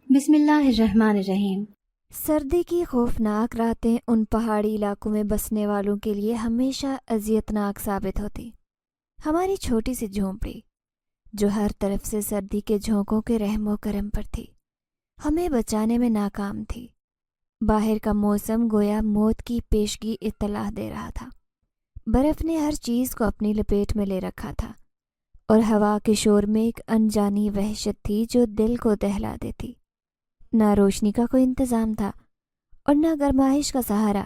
بسم اللہ الرحمن الرحیم۔ سردی کی خوفناک راتیں ان پہاڑی علاقوں میں بسنے والوں کے لیے ہمیشہ اذیتناک ثابت ہوتی۔ ہماری چھوٹی سی جھونپڑی جو ہر طرف سے سردی کے جھونکوں کے رحم و کرم پر تھی، ہمیں بچانے میں ناکام تھی۔ باہر کا موسم گویا موت کی پیشگی اطلاع دے رہا تھا۔ برف نے ہر چیز کو اپنی لپیٹ میں لے رکھا تھا اور ہوا کے شور میں ایک انجانی وحشت تھی جو دل کو دہلا دیتی۔ نہ روشنی کا کوئی انتظام تھا اور نہ گرمائش کا سہارا۔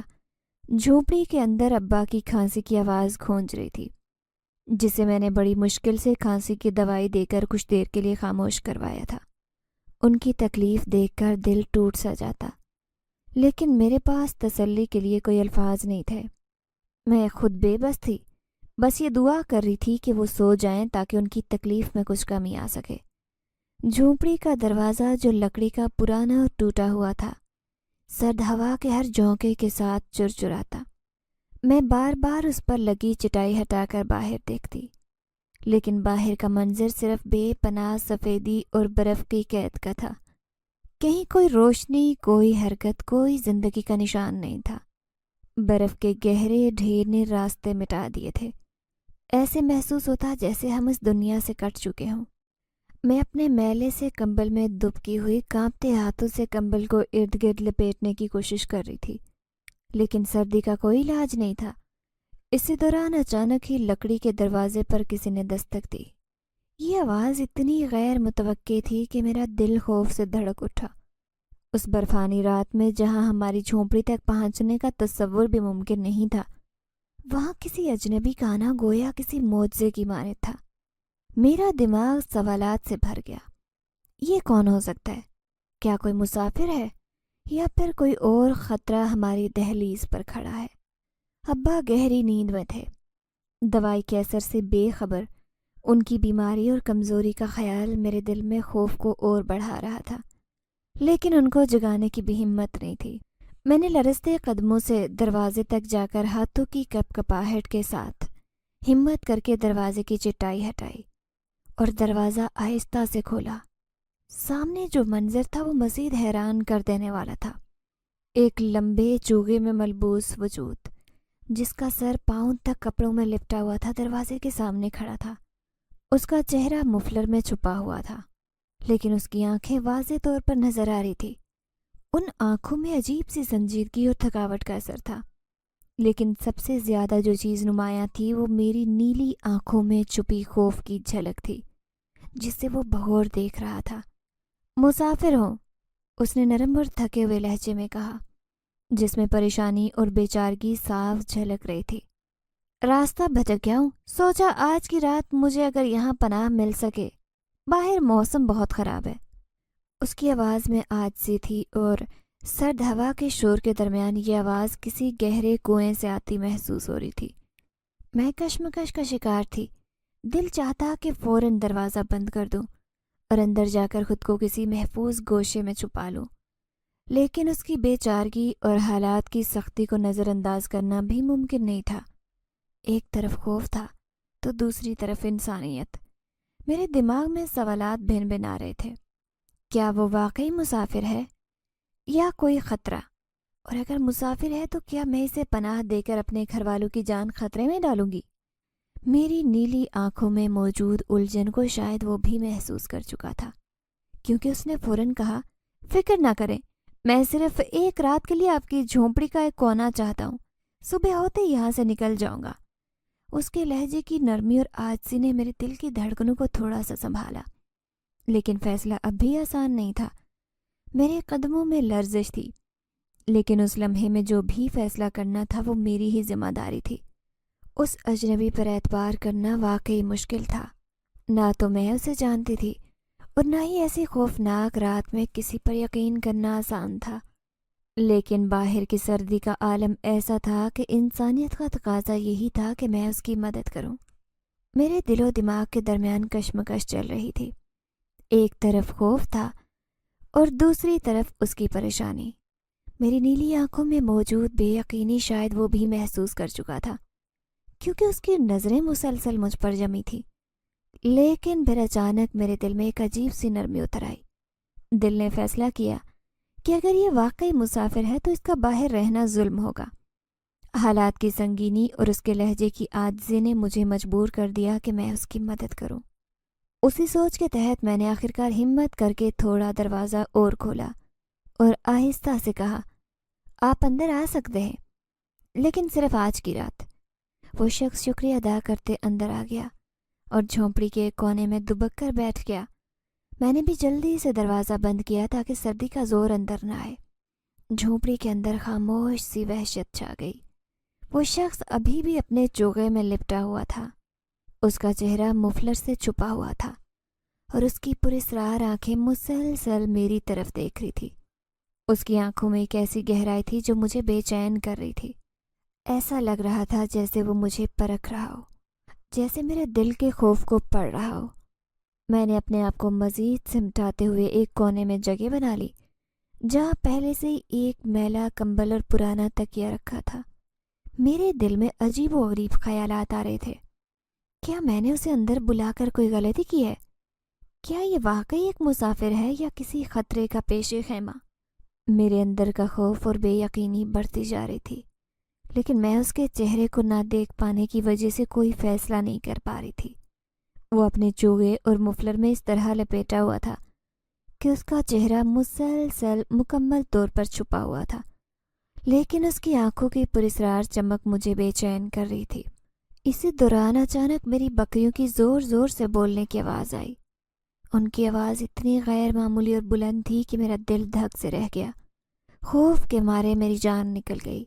جھونپڑی کے اندر ابا کی کھانسی کی آواز گونج رہی تھی، جسے میں نے بڑی مشکل سے کھانسی کی دوائی دے کر کچھ دیر کے لیے خاموش کروایا تھا۔ ان کی تکلیف دیکھ کر دل ٹوٹ سا جاتا، لیکن میرے پاس تسلی کے لیے کوئی الفاظ نہیں تھے۔ میں خود بے بس تھی، بس یہ دعا کر رہی تھی کہ وہ سو جائیں تاکہ ان کی تکلیف میں کچھ کمی آ سکے۔ جھونپڑی کا دروازہ جو لکڑی کا پرانا اور ٹوٹا ہوا تھا، سرد ہوا کے ہر جھونکے کے ساتھ چرچراتا۔ میں بار بار اس پر لگی چٹائی ہٹا کر باہر دیکھتی، لیکن باہر کا منظر صرف بے پناہ سفیدی اور برف کی قید کا تھا۔ کہیں کوئی روشنی، کوئی حرکت، کوئی زندگی کا نشان نہیں تھا۔ برف کے گہرے ڈھیر نے راستے مٹا دیے تھے۔ ایسے محسوس ہوتا جیسے ہم اس دنیا سے کٹ چکے ہوں۔ میں اپنے میلے سے کمبل میں دبکی ہوئی کانپتے ہاتھوں سے کمبل کو ارد گرد لپیٹنے کی کوشش کر رہی تھی، لیکن سردی کا کوئی علاج نہیں تھا۔ اسی دوران اچانک ہی لکڑی کے دروازے پر کسی نے دستک دی۔ یہ آواز اتنی غیر متوقع تھی کہ میرا دل خوف سے دھڑک اٹھا۔ اس برفانی رات میں جہاں ہماری جھونپڑی تک پہنچنے کا تصور بھی ممکن نہیں تھا، وہاں کسی اجنبی کا آنا گویا کسی معجزے کی مانند تھا۔ میرا دماغ سوالات سے بھر گیا۔ یہ کون ہو سکتا ہے؟ کیا کوئی مسافر ہے یا پھر کوئی اور خطرہ ہماری دہلیز پر کھڑا ہے؟ ابا گہری نیند میں تھے، دوائی کے اثر سے بے خبر۔ ان کی بیماری اور کمزوری کا خیال میرے دل میں خوف کو اور بڑھا رہا تھا، لیکن ان کو جگانے کی بھی ہمت نہیں تھی۔ میں نے لرزتے قدموں سے دروازے تک جا کر ہاتھوں کی کپ کپاہٹ کے ساتھ ہمت کر کے دروازے کی چٹائی ہٹائی اور دروازہ آہستہ سے کھولا۔ سامنے جو منظر تھا وہ مزید حیران کر دینے والا تھا۔ ایک لمبے چوغے میں ملبوس وجود، جس کا سر پاؤں تک کپڑوں میں لپٹا ہوا تھا، دروازے کے سامنے کھڑا تھا۔ اس کا چہرہ مفلر میں چھپا ہوا تھا، لیکن اس کی آنکھیں واضح طور پر نظر آ رہی تھی۔ ان آنکھوں میں عجیب سی سنجیدگی اور تھکاوٹ کا اثر تھا، لیکن سب سے زیادہ جو چیز نمایاں تھی وہ میری نیلی آنکھوں میں چھپی خوف کی جھلک تھی، جس سے وہ بغور دیکھ رہا تھا۔ مسافر ہو، اس نے نرم اور تھکے ہوئے لہجے میں کہا، جس میں پریشانی اور بے چارگی صاف جھلک رہی تھی۔ راستہ بھٹک گیا ہوں، سوچا آج کی رات مجھے اگر یہاں پناہ مل سکے۔ باہر موسم بہت خراب ہے۔ اس کی آواز میں عاجزی تھی اور سرد ہوا کے شور کے درمیان یہ آواز کسی گہرے کنویں سے آتی محسوس ہو رہی تھی۔ میں کشمکش کا شکار تھی۔ دل چاہتا کہ فوراً دروازہ بند کر دوں اور اندر جا کر خود کو کسی محفوظ گوشے میں چھپا لوں، لیکن اس کی بے چارگی اور حالات کی سختی کو نظر انداز کرنا بھی ممکن نہیں تھا۔ ایک طرف خوف تھا تو دوسری طرف انسانیت۔ میرے دماغ میں سوالات بھن بھن آ رہے تھے۔ کیا وہ واقعی مسافر ہے یا کوئی خطرہ؟ اور اگر مسافر ہے تو کیا میں اسے پناہ دے کر اپنے گھر والوں کی جان خطرے میں ڈالوں گی؟ میری نیلی آنکھوں میں موجود الجھن کو شاید وہ بھی محسوس کر چکا تھا، کیونکہ اس نے فوراً کہا، فکر نہ کریں، میں صرف ایک رات کے لیے آپ کی جھونپڑی کا ایک کونا چاہتا ہوں، صبح ہوتے ہی یہاں سے نکل جاؤں گا۔ اس کے لہجے کی نرمی اور عاجزی نے میرے دل کی دھڑکنوں کو تھوڑا سا سنبھالا، لیکن فیصلہ اب بھی آسان نہیں تھا۔ میرے قدموں میں لرزش تھی، لیکن اس لمحے میں جو بھی فیصلہ کرنا تھا وہ میری ہی ذمہ داری تھی۔ اس اجنبی پر اعتبار کرنا واقعی مشکل تھا۔ نہ تو میں اسے جانتی تھی اور نہ ہی ایسی خوفناک رات میں کسی پر یقین کرنا آسان تھا، لیکن باہر کی سردی کا عالم ایسا تھا کہ انسانیت کا تقاضا یہی تھا کہ میں اس کی مدد کروں۔ میرے دل و دماغ کے درمیان کشمکش چل رہی تھی۔ ایک طرف خوف تھا اور دوسری طرف اس کی پریشانی۔ میری نیلی آنکھوں میں موجود بے یقینی شاید وہ بھی محسوس کر چکا تھا، کیونکہ اس کی نظریں مسلسل مجھ پر جمی تھی۔ لیکن پھر اچانک میرے دل میں ایک عجیب سی نرمی اتر آئی۔ دل نے فیصلہ کیا کہ اگر یہ واقعی مسافر ہے تو اس کا باہر رہنا ظلم ہوگا۔ حالات کی سنگینی اور اس کے لہجے کی عاجزی نے مجھے مجبور کر دیا کہ میں اس کی مدد کروں۔ اسی سوچ کے تحت میں نے آخرکار ہمت کر کے تھوڑا دروازہ اور کھولا اور آہستہ سے کہا، آپ اندر آ سکتے ہیں، لیکن صرف آج کی رات۔ وہ شخص شکریہ ادا کرتے اندر آ گیا اور جھونپڑی کے ایک کونے میں دبک کر بیٹھ گیا۔ میں نے بھی جلدی سے دروازہ بند کیا تاکہ سردی کا زور اندر نہ آئے۔ جھونپڑی کے اندر خاموش سی وحشت چھا گئی۔ وہ شخص ابھی بھی اپنے چوغے میں لپٹا ہوا تھا۔ اس کا چہرہ مفلر سے چھپا ہوا تھا اور اس کی پراسرار آنکھیں مسلسل میری طرف دیکھ رہی تھی۔ اس کی آنکھوں میں ایک ایسی گہرائی تھی جو مجھے بے چین کر رہی تھی۔ ایسا لگ رہا تھا جیسے وہ مجھے پرکھ رہا ہو، جیسے میرے دل کے خوف کو پڑھ رہا ہو۔ میں نے اپنے آپ کو مزید سمٹاتے ہوئے ایک کونے میں جگہ بنا لی، جہاں پہلے سے ہی ایک میلا کمبل اور پرانا تکیہ رکھا تھا۔ میرے دل میں عجیب و غریب خیالات آ رہے تھے۔ کیا میں نے اسے اندر بلا کر کوئی غلطی کی ہے؟ کیا یہ واقعی ایک مسافر ہے یا کسی خطرے کا پیش خیمہ؟ میرے اندر کا خوف اور بے یقینی بڑھتی جا رہی تھی، لیکن میں اس کے چہرے کو نہ دیکھ پانے کی وجہ سے کوئی فیصلہ نہیں کر پا رہی تھی۔ وہ اپنے چوغے اور مفلر میں اس طرح لپیٹا ہوا تھا کہ اس کا چہرہ مسلسل مکمل طور پر چھپا ہوا تھا، لیکن اس کی آنکھوں کی پراسرار چمک مجھے بے چین کر رہی تھی۔ اسی دوران اچانک میری بکریوں کی زور زور سے بولنے کی آواز آئی۔ ان کی آواز اتنی غیر معمولی اور بلند تھی کہ میرا دل دھک سے رہ گیا۔ خوف کے مارے میری جان نکل گئی۔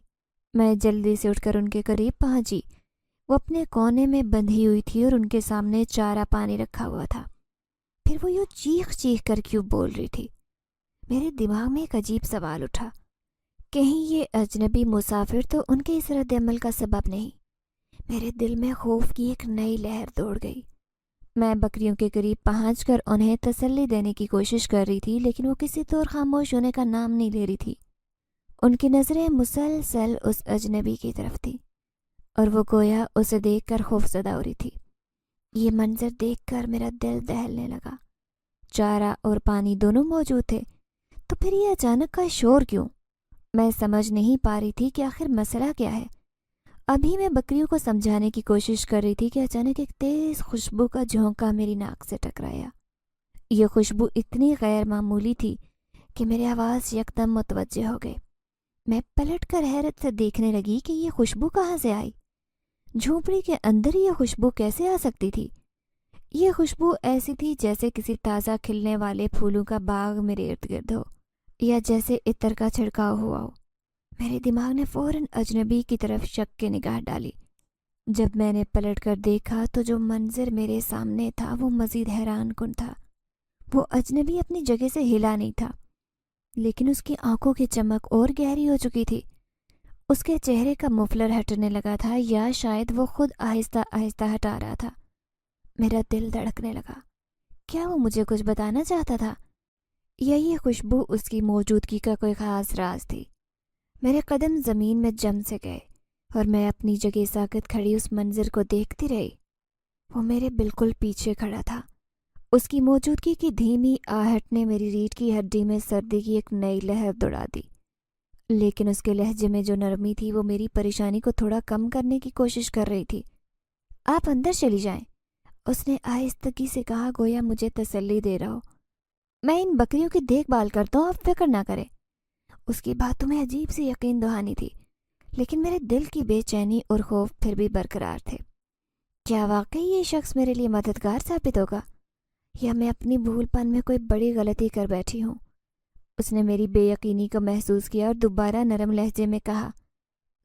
میں جلدی سے اٹھ کر ان کے قریب پہنچی۔ وہ اپنے کونے میں بندھی ہوئی تھی اور ان کے سامنے چارہ پانی رکھا ہوا تھا۔ پھر وہ یوں چیخ چیخ کر کیوں بول رہی تھی؟ میرے دماغ میں ایک عجیب سوال اٹھا، کہیں یہ اجنبی مسافر تو ان کے اس رد عمل کا سبب نہیں؟ میرے دل میں خوف کی ایک نئی لہر دوڑ گئی۔ میں بکریوں کے قریب پہنچ کر انہیں تسلی دینے کی کوشش کر رہی تھی، لیکن وہ کسی طور خاموش ہونے کا نام نہیں لے رہی تھی۔ ان کی نظریں مسلسل اس اجنبی کی طرف تھی اور وہ گویا اسے دیکھ کر خوفزدہ ہو رہی تھی۔ یہ منظر دیکھ کر میرا دل دہلنے لگا۔ چارہ اور پانی دونوں موجود تھے، تو پھر یہ اچانک کا شور کیوں؟ میں سمجھ نہیں پا رہی تھی کہ آخر مسئلہ کیا ہے۔ ابھی میں بکریوں کو سمجھانے کی کوشش کر رہی تھی کہ اچانک ایک تیز خوشبو کا جھونکا میری ناک سے ٹکرایا۔ یہ خوشبو اتنی غیر معمولی تھی کہ میرے حواس یکدم متوجہ ہو گئے۔ میں پلٹ کر حیرت سے دیکھنے لگی کہ یہ خوشبو کہاں سے آئی۔ جھونپڑی کے اندر یہ خوشبو کیسے آ سکتی تھی؟ یہ خوشبو ایسی تھی جیسے کسی تازہ کھلنے والے پھولوں کا باغ میرے ارد گرد ہو، یا جیسے عطر کا چھڑکاؤ ہوا ہو۔ میرے دماغ نے فوراً اجنبی کی طرف شک کے نگاہ ڈالی۔ جب میں نے پلٹ کر دیکھا تو جو منظر میرے سامنے تھا وہ مزید حیران کن تھا۔ وہ اجنبی اپنی جگہ سے ہلا نہیں تھا، لیکن اس کی آنکھوں کی چمک اور گہری ہو چکی تھی۔ اس کے چہرے کا مفلر ہٹنے لگا تھا، یا شاید وہ خود آہستہ آہستہ ہٹا رہا تھا۔ میرا دل دھڑکنے لگا۔ کیا وہ مجھے کچھ بتانا چاہتا تھا، یا یہ خوشبو اس کی موجودگی کا کوئی خاص راز تھی؟ میرے قدم زمین میں جم سے گئے اور میں اپنی جگہ ساکت کھڑی اس منظر کو دیکھتی رہی۔ وہ میرے بالکل پیچھے کھڑا تھا۔ اس کی موجودگی کی دھیمی آہٹ نے میری ریڑھ کی ہڈی میں سردی کی ایک نئی لہر دوڑا دی، لیکن اس کے لہجے میں جو نرمی تھی وہ میری پریشانی کو تھوڑا کم کرنے کی کوشش کر رہی تھی۔ آپ اندر چلی جائیں، اس نے آہستگی سے کہا، گویا مجھے تسلی دے رہا ہو۔ میں ان بکریوں کی دیکھ بھال کرتا ہوں، آپ فکر نہ کریں۔ اس کی باتوں میں عجیب سی یقین دہانی تھی، لیکن میرے دل کی بے چینی اور خوف پھر بھی برقرار تھے۔ کیا واقعی یہ شخص میرے لیے مددگار ثابت ہوگا، یا میں اپنی بھول پن میں کوئی بڑی غلطی کر بیٹھی ہوں؟ اس نے میری بے یقینی کو محسوس کیا اور دوبارہ نرم لہجے میں کہا،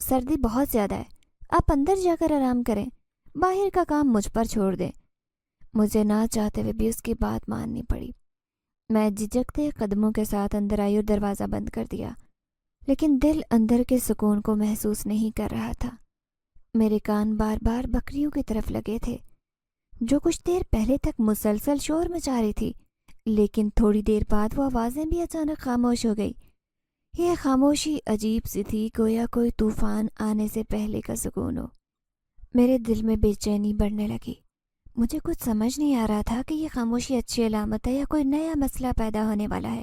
سردی بہت زیادہ ہے، آپ اندر جا کر آرام کریں، باہر کا کام مجھ پر چھوڑ دیں۔ مجھے نہ چاہتے ہوئے بھی اس کی بات ماننی پڑی۔ میں جھجکتے قدموں کے ساتھ اندر آئی اور دروازہ بند کر دیا، لیکن دل اندر کے سکون کو محسوس نہیں کر رہا تھا۔ میرے کان بار بار بکریوں کی طرف لگے تھے، جو کچھ دیر پہلے تک مسلسل شور مچا رہی تھی، لیکن تھوڑی دیر بعد وہ آوازیں بھی اچانک خاموش ہو گئی۔ یہ خاموشی عجیب سی تھی، گویا کوئی طوفان آنے سے پہلے کا سکون ہو۔ میرے دل میں بے چینی بڑھنے لگی۔ مجھے کچھ سمجھ نہیں آ رہا تھا کہ یہ خاموشی اچھی علامت ہے یا کوئی نیا مسئلہ پیدا ہونے والا ہے۔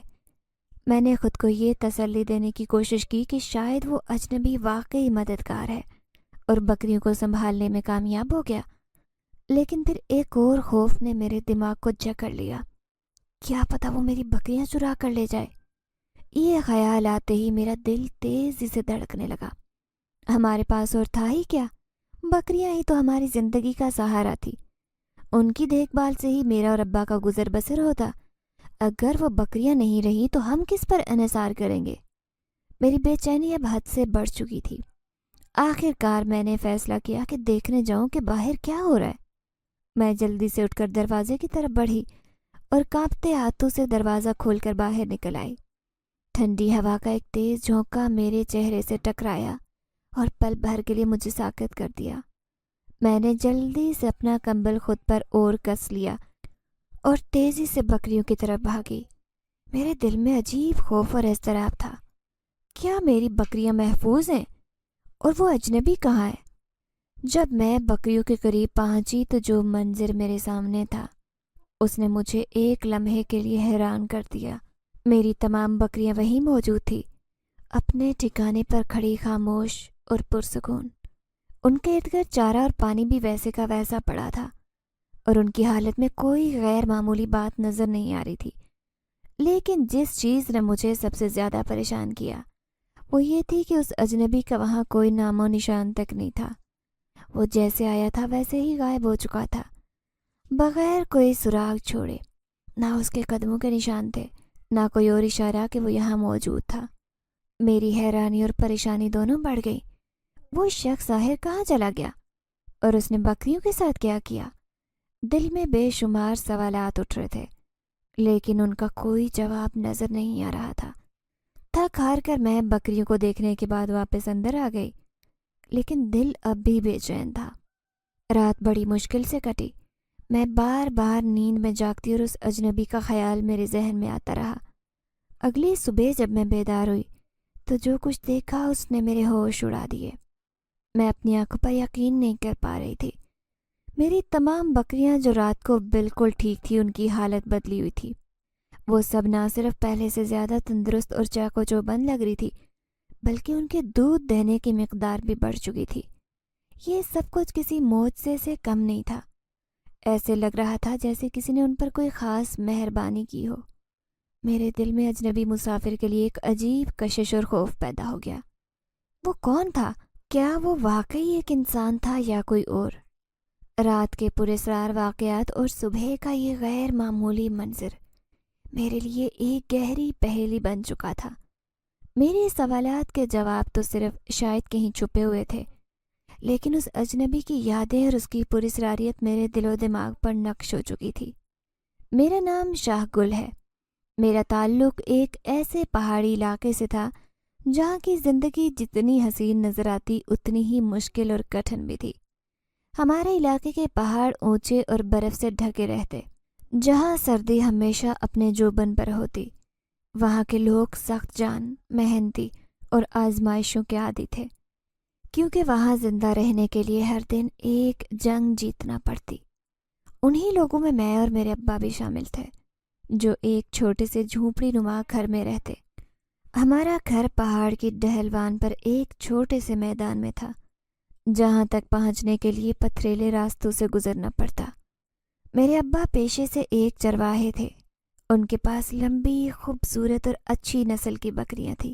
میں نے خود کو یہ تسلی دینے کی کوشش کی کہ شاید وہ اجنبی واقعی مددگار ہے اور بکریوں کو سنبھالنے میں کامیاب ہو گیا، لیکن پھر ایک اور خوف نے میرے دماغ کو جکڑ لیا۔ کیا پتہ وہ میری بکریاں چرا کر لے جائے۔ یہ خیال آتے ہی میرا دل تیزی سے دھڑکنے لگا۔ ہمارے پاس اور تھا ہی کیا، بکریاں ہی تو ہماری زندگی کا سہارا تھی۔ ان کی دیکھ بھال سے ہی میرا اور ابا کا گزر بسر ہوتا۔ اگر وہ بکریاں نہیں رہی تو ہم کس پر انحصار کریں گے؟ میری بے چینی اب حد سے بڑھ چکی تھی۔ آخر کار میں نے فیصلہ کیا کہ دیکھنے جاؤں کہ باہر کیا ہو رہا ہے۔ میں جلدی سے اٹھ کر دروازے کی طرف بڑھی اور کانپتے ہاتھوں سے دروازہ کھول کر باہر نکل آئی۔ ٹھنڈی ہوا کا ایک تیز جھونکا میرے چہرے سے ٹکرایا اور پل بھر کے لیے مجھے ساکت کر دیا۔ میں نے جلدی سے اپنا کمبل خود پر اور کس لیا اور تیزی سے بکریوں کی طرف بھاگی۔ میرے دل میں عجیب خوف اور اضطراب تھا۔ کیا میری بکریاں محفوظ ہیں؟ اور وہ اجنبی کہاں ہے؟ جب میں بکریوں کے قریب پہنچی تو جو منظر میرے سامنے تھا اس نے مجھے ایک لمحے کے لیے حیران کر دیا۔ میری تمام بکریاں وہیں موجود تھی، اپنے ٹھکانے پر کھڑی، خاموش اور پرسکون۔ ان کے ارد گرد چارہ اور پانی بھی ویسے کا ویسا پڑا تھا اور ان کی حالت میں کوئی غیر معمولی بات نظر نہیں آ رہی تھی۔ لیکن جس چیز نے مجھے سب سے زیادہ پریشان کیا وہ یہ تھی کہ اس اجنبی کا وہاں کوئی نام و نشان تک نہیں تھا۔ وہ جیسے آیا تھا ویسے ہی غائب ہو چکا تھا، بغیر کوئی سراغ چھوڑے۔ نہ اس کے قدموں کے نشان تھے، نہ کوئی اور اشارہ کہ وہ یہاں موجود تھا۔ میری حیرانی اور پریشانی دونوں بڑھ گئی۔ وہ شخص آخر کہاں چلا گیا اور اس نے بکریوں کے ساتھ کیا کیا؟ دل میں بے شمار سوالات اٹھ رہے تھے، لیکن ان کا کوئی جواب نظر نہیں آ رہا تھا۔ تھک ہار کر میں بکریوں کو دیکھنے کے بعد واپس اندر آ گئی، لیکن دل اب بھی بے چین تھا۔ رات بڑی مشکل سے کٹی۔ میں بار بار نیند میں جاگتی اور اس اجنبی کا خیال میرے ذہن میں آتا رہا۔ اگلی صبح جب میں بیدار ہوئی تو جو کچھ دیکھا اس نے میرے ہوش اڑا دیے۔ میں اپنی آنکھوں پر یقین نہیں کر پا رہی تھی۔ میری تمام بکریاں جو رات کو بالکل ٹھیک تھی ان کی حالت بدلی ہوئی تھی۔ وہ سب نہ صرف پہلے سے زیادہ تندرست اور چاق و چوبند لگ رہی تھی، بلکہ ان کے دودھ دینے کی مقدار بھی بڑھ چکی تھی۔ یہ سب کچھ کسی معجزے سے کم نہیں تھا۔ ایسے لگ رہا تھا جیسے کسی نے ان پر کوئی خاص مہربانی کی ہو۔ میرے دل میں اجنبی مسافر کے لیے ایک عجیب کشش اور خوف پیدا ہو گیا۔ وہ کون تھا؟ کیا وہ واقعی ایک انسان تھا یا کوئی اور؟ رات کے پراسرار واقعات اور صبح کا یہ غیر معمولی منظر میرے لیے ایک گہری پہیلی بن چکا تھا۔ میرے سوالات کے جواب تو صرف شاید کہیں چھپے ہوئے تھے، لیکن اس اجنبی کی یادیں اور اس کی پراسراریت میرے دل و دماغ پر نقش ہو چکی تھی۔ میرا نام شاہ گل ہے۔ میرا تعلق ایک ایسے پہاڑی علاقے سے تھا جہاں کی زندگی جتنی حسین نظر آتی اتنی ہی مشکل اور کٹھن بھی تھی۔ ہمارے علاقے کے پہاڑ اونچے اور برف سے ڈھکے رہتے، جہاں سردی ہمیشہ اپنے جوبن پر ہوتی۔ وہاں کے لوگ سخت جان، محنتی اور آزمائشوں کے عادی تھے، کیونکہ وہاں زندہ رہنے کے لیے ہر دن ایک جنگ جیتنا پڑتی۔ انہی لوگوں میں میں اور میرے ابا بھی شامل تھے، جو ایک چھوٹے سے جھونپڑی نما گھر میں رہتے۔ ہمارا گھر پہاڑ کی ڈھلوان پر ایک چھوٹے سے میدان میں تھا، جہاں تک پہنچنے کے لیے پتھریلے راستوں سے گزرنا پڑتا۔ میرے ابا پیشے سے ایک چرواہے تھے۔ ان کے پاس لمبی، خوبصورت اور اچھی نسل کی بکریاں تھیں،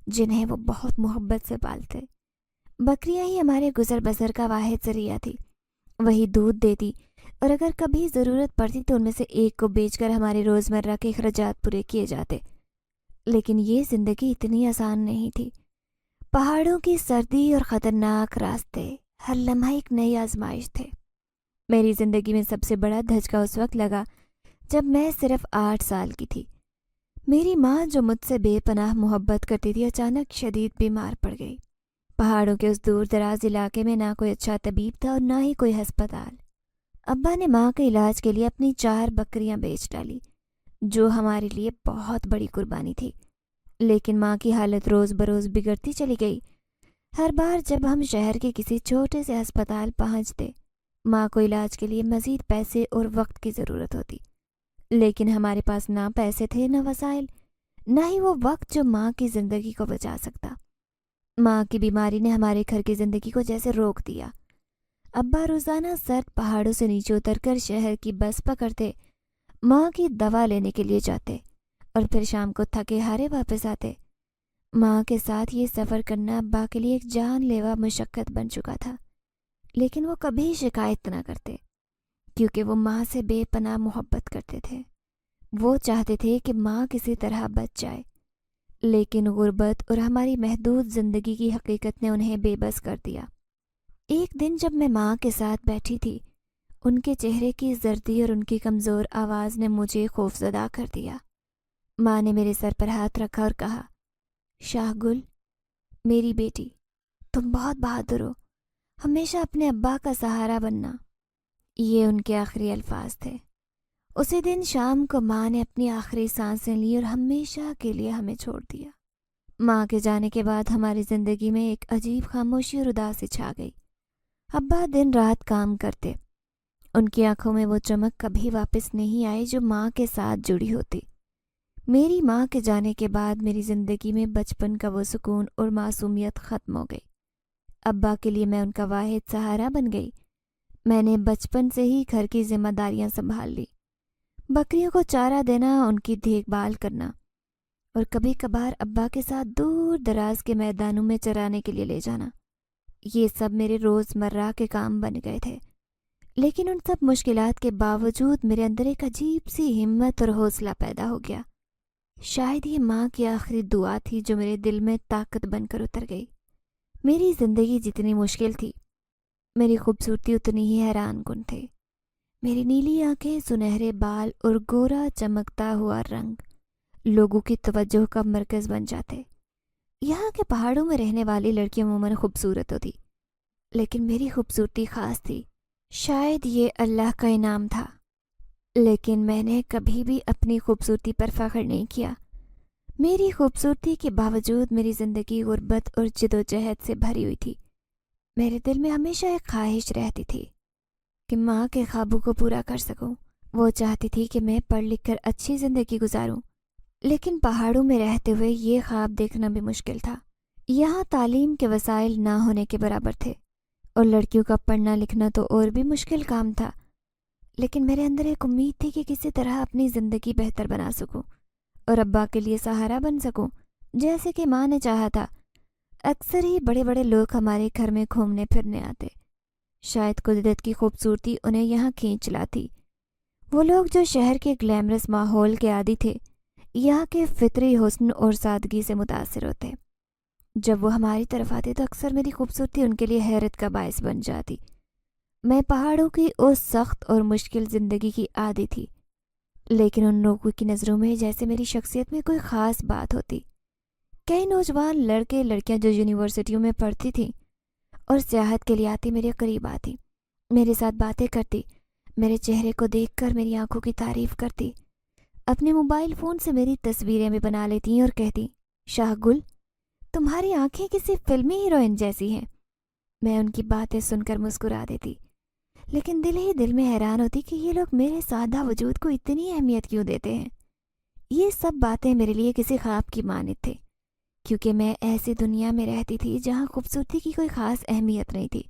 جنہیں وہ بہت محبت سے پالتے۔ بکریاں ہی ہمارے گزر بسر کا واحد ذریعہ تھی۔ وہی دودھ دیتی اور اگر کبھی ضرورت پڑتی تو ان میں سے ایک کو بیچ کر ہمارے روزمرہ کے اخراجات پورے کیے جاتے۔ لیکن یہ زندگی اتنی آسان نہیں تھی۔ پہاڑوں کی سردی اور خطرناک راستے ہر لمحہ ایک نئی آزمائش تھے۔ میری زندگی میں سب سے بڑا دھچکا اس وقت لگا جب میں صرف 8 سال کی تھی۔ میری ماں جو مجھ سے بے پناہ محبت کرتی تھی اچانک شدید بیمار پڑ گئی۔ پہاڑوں کے اس دور دراز علاقے میں نہ کوئی اچھا طبیب تھا اور نہ ہی کوئی ہسپتال۔ ابا نے ماں کے علاج کے لیے اپنی 4 بکریاں بیچ ڈالی، جو ہمارے لیے بہت بڑی قربانی تھی۔ لیکن ماں کی حالت روز بروز بگڑتی چلی گئی۔ ہر بار جب ہم شہر کے کسی چھوٹے سے ہسپتال پہنچتے ماں کو علاج کے لیے مزید پیسے اور وقت کی ضرورت ہوتی، لیکن ہمارے پاس نہ پیسے تھے، نہ وسائل، نہ ہی وہ وقت جو ماں کی زندگی کو بچا سکتا۔ ماں کی بیماری نے ہمارے گھر کی زندگی کو جیسے روک دیا۔ ابا روزانہ سرد پہاڑوں سے نیچے اتر کر شہر کی بس پکڑتے، ماں کی دوا لینے کے لیے جاتے اور پھر شام کو تھکے ہارے واپس آتے۔ ماں کے ساتھ یہ سفر کرنا ابا کے لیے ایک جان لیوا مشقت بن چکا تھا، لیکن وہ کبھی شکایت نہ کرتے، کیونکہ وہ ماں سے بے پناہ محبت کرتے تھے۔ وہ چاہتے تھے کہ ماں کسی طرح بچ جائے، لیکن غربت اور ہماری محدود زندگی کی حقیقت نے انہیں بے بس کر دیا۔ ایک دن جب میں ماں کے ساتھ بیٹھی تھی، ان کے چہرے کی زردی اور ان کی کمزور آواز نے مجھے خوفزدہ کر دیا۔ ماں نے میرے سر پر ہاتھ رکھا اور کہا، شاہ گل، میری بیٹی، تم بہت بہادر ہو، ہمیشہ اپنے ابا کا سہارا بننا۔ یہ ان کے آخری الفاظ تھے۔ اسی دن شام کو ماں نے اپنی آخری سانسیں لی اور ہمیشہ کے لیے ہمیں چھوڑ دیا۔ ماں کے جانے کے بعد ہماری زندگی میں ایک عجیب خاموشی اور اداسی چھا گئی۔ ابا دن رات کام کرتے، ان کی آنکھوں میں وہ چمک کبھی واپس نہیں آئی جو ماں کے ساتھ جڑی ہوتی۔ میری ماں کے جانے کے بعد میری زندگی میں بچپن کا وہ سکون اور معصومیت ختم ہو گئی۔ ابا کے لیے میں ان کا واحد سہارا بن گئی۔ میں نے بچپن سے ہی گھر کی ذمہ داریاں سنبھال لی، بکریوں کو چارہ دینا، ان کی دیکھ بھال کرنا، اور کبھی کبھار ابا کے ساتھ دور دراز کے میدانوں میں چرانے کے لیے لے جانا۔ یہ سب میرے روزمرہ کے کام بن گئے تھے، لیکن ان سب مشکلات کے باوجود میرے اندر ایک عجیب سی ہمت اور حوصلہ پیدا ہو گیا۔ شاید یہ ماں کی آخری دعا تھی جو میرے دل میں طاقت بن کر اتر گئی۔ میری زندگی جتنی مشکل تھی، میری خوبصورتی اتنی ہی حیران کن تھی۔ میری نیلی آنکھیں، سنہرے بال اور گورا چمکتا ہوا رنگ لوگوں کی توجہ کا مرکز بن جاتے۔ یہاں کے پہاڑوں میں رہنے والی لڑکی عموماً خوبصورت ہوتی، لیکن میری خوبصورتی خاص تھی۔ شاید یہ اللہ کا انعام تھا، لیکن میں نے کبھی بھی اپنی خوبصورتی پر فخر نہیں کیا۔ میری خوبصورتی کے باوجود میری زندگی غربت اور جدوجہد سے بھری ہوئی تھی۔ میرے دل میں ہمیشہ ایک خواہش رہتی تھی کہ ماں کے خوابوں کو پورا کر سکوں۔ وہ چاہتی تھی کہ میں پڑھ لکھ کر اچھی زندگی گزاروں، لیکن پہاڑوں میں رہتے ہوئے یہ خواب دیکھنا بھی مشکل تھا۔ یہاں تعلیم کے وسائل نہ ہونے کے برابر تھے، اور لڑکیوں کا پڑھنا لکھنا تو اور بھی مشکل کام تھا۔ لیکن میرے اندر ایک امید تھی کہ کسی طرح اپنی زندگی بہتر بنا سکوں اور ابا کے لیے سہارا بن سکوں، جیسے کہ ماں نے چاہا تھا۔ اکثر ہی بڑے بڑے لوگ ہمارے گھر میں گھومنے پھرنے آتے۔ شاید قدرت کی خوبصورتی انہیں یہاں کھینچ لاتی۔ وہ لوگ جو شہر کے گلیمرس ماحول کے عادی تھے، یہاں کے فطری حسن اور سادگی سے متاثر ہوتے۔ جب وہ ہماری طرف آتے تو اکثر میری خوبصورتی ان کے لیے حیرت کا باعث بن جاتی۔ میں پہاڑوں کی اس سخت اور مشکل زندگی کی عادی تھی، لیکن ان لوگوں کی نظروں میں جیسے میری شخصیت میں کوئی خاص بات ہوتی۔ کئی نوجوان لڑکے لڑکیاں جو یونیورسٹیوں میں پڑھتی تھیں اور سیاحت کے لیے آتی میرے قریب آتی، میرے ساتھ باتیں کرتی، میرے چہرے کو دیکھ کر میری آنکھوں کی تعریف کرتی، اپنے موبائل فون سے میری تصویریں بھی بنا لیتی اور کہتی، شاہ گل، تمہاری آنکھیں کسی فلمی ہیروئن جیسی ہیں۔ میں ان کی باتیں سن کر مسکرا دیتی، لیکن دل ہی دل میں حیران ہوتی کہ یہ لوگ میرے سادہ وجود کو اتنی اہمیت کیوں دیتے ہیں۔ یہ سب باتیں میرے لیے کسی خواب کی مانند تھے، کیونکہ میں ایسی دنیا میں رہتی تھی جہاں خوبصورتی کی کوئی خاص اہمیت نہیں تھی۔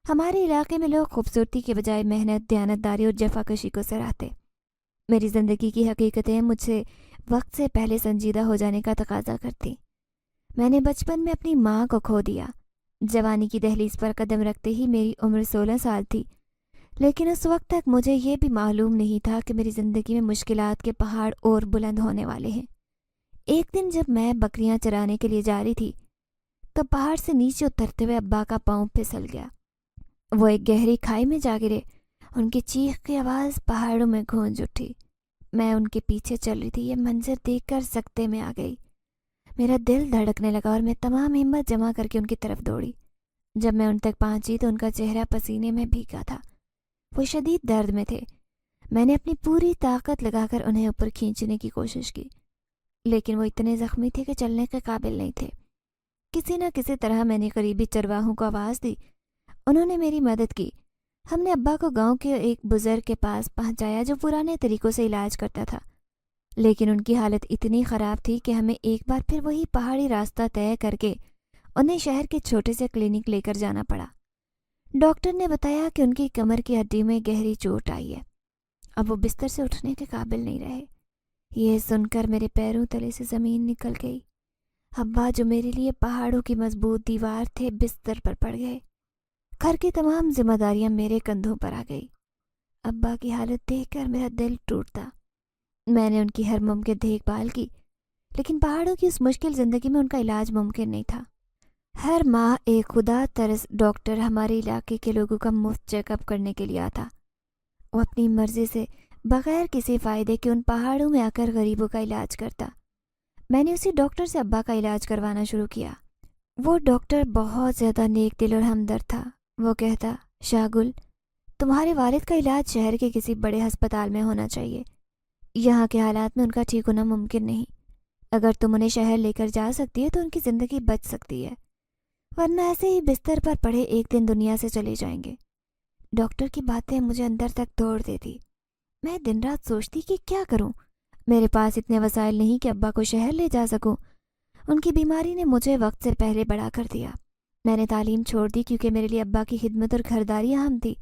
ہمارے علاقے میں لوگ خوبصورتی کے بجائے محنت، دیانتداری اور جفاکشی کو سراہتے۔ میری زندگی کی حقیقتیں مجھ سے وقت سے پہلے سنجیدہ ہو جانے کا تقاضا کرتی۔ میں نے بچپن میں اپنی ماں کو کھو دیا۔ جوانی کی دہلیز پر قدم رکھتے ہی میری عمر 16 سال تھی، لیکن اس وقت تک مجھے یہ بھی معلوم نہیں تھا کہ میری زندگی میں مشکلات کے پہاڑ اور بلند ہونے والے ہیں۔ ایک دن جب میں بکریاں چرانے کے لیے جا رہی تھی تو پہاڑ سے نیچے اترتے ہوئے ابا کا پاؤں پھسل گیا۔ وہ ایک گہری کھائی میں جا گرے۔ ان کی چیخ کی آواز پہاڑوں میں گونج اٹھی۔ میں ان کے پیچھے چل رہی تھی۔ یہ منظر دیکھ کر سکتے میں آ گئی۔ میرا دل دھڑکنے لگا اور میں تمام ہمت جمع کر کے ان کی طرف دوڑی۔ جب میں ان تک پہنچی تو ان کا چہرہ پسینے میں بھیگا تھا۔ وہ شدید درد میں تھے۔ میں نے اپنی پوری طاقت لگا کر انہیں اوپر کھینچنے کی کوشش کی، لیکن وہ اتنے زخمی تھے کہ چلنے کے قابل نہیں تھے۔ کسی نہ کسی طرح میں نے قریبی چرواہوں کو آواز دی۔ انہوں نے میری مدد کی۔ ہم نے ابا کو گاؤں کے ایک بزرگ کے پاس پہنچایا جو پرانے طریقوں سے علاج کرتا تھا، لیکن ان کی حالت اتنی خراب تھی کہ ہمیں ایک بار پھر وہی پہاڑی راستہ طے کر کے انہیں شہر کے چھوٹے سے کلینک لے کر جانا پڑا۔ ڈاکٹر نے بتایا کہ ان کی کمر کی ہڈی میں گہری چوٹ آئی ہے، اب وہ بستر سے اٹھنے کے قابل نہیں رہے۔ یہ سن کر میرے پیروں تلے سے زمین نکل گئی۔ ابا جو میرے لیے پہاڑوں کی مضبوط دیوار تھے بستر پر پڑ گئے۔ گھر کی تمام ذمہ داریاں میرے کندھوں پر آ گئی۔ ابا کی حالت دیکھ کر میرا دل ٹوٹتا۔ میں نے ان کی ہر ممکن دیکھ بھال کی، لیکن پہاڑوں کی اس مشکل زندگی میں ان کا علاج ممکن نہیں تھا۔ ہر ماہ ایک خدا ترس ڈاکٹر ہمارے علاقے کے لوگوں کا مفت چیک اپ کرنے کے لیے آتا۔ وہ اپنی مرضی سے بغیر کسی فائدے کے ان پہاڑوں میں آ کر غریبوں کا علاج کرتا۔ میں نے اسی ڈاکٹر سے ابا کا علاج کروانا شروع کیا۔ وہ ڈاکٹر بہت زیادہ نیک دل اور ہمدرد تھا۔ وہ کہتا، شاگل، تمہارے والد کا علاج شہر کے کسی بڑے ہسپتال میں ہونا چاہیے، یہاں کے حالات میں ان کا ٹھیک ہونا ممکن نہیں۔ اگر تم انہیں شہر لے کر جا سکتی ہے تو ان کی زندگی بچ سکتی ہے، ورنہ ایسے ہی بستر پر پڑے ایک دن دنیا سے چلے جائیں گے۔ ڈاکٹر کی باتیں مجھے اندر تک توڑ دیتی۔ میں دن رات سوچتی کہ کیا کروں۔ میرے پاس اتنے وسائل نہیں کہ ابا کو شہر لے جا سکوں۔ ان کی بیماری نے مجھے وقت سے پہلے بڑا کر دیا۔ میں نے تعلیم چھوڑ دی کیونکہ میرے لیے ابا کی خدمت اور گھرداری اہم تھی۔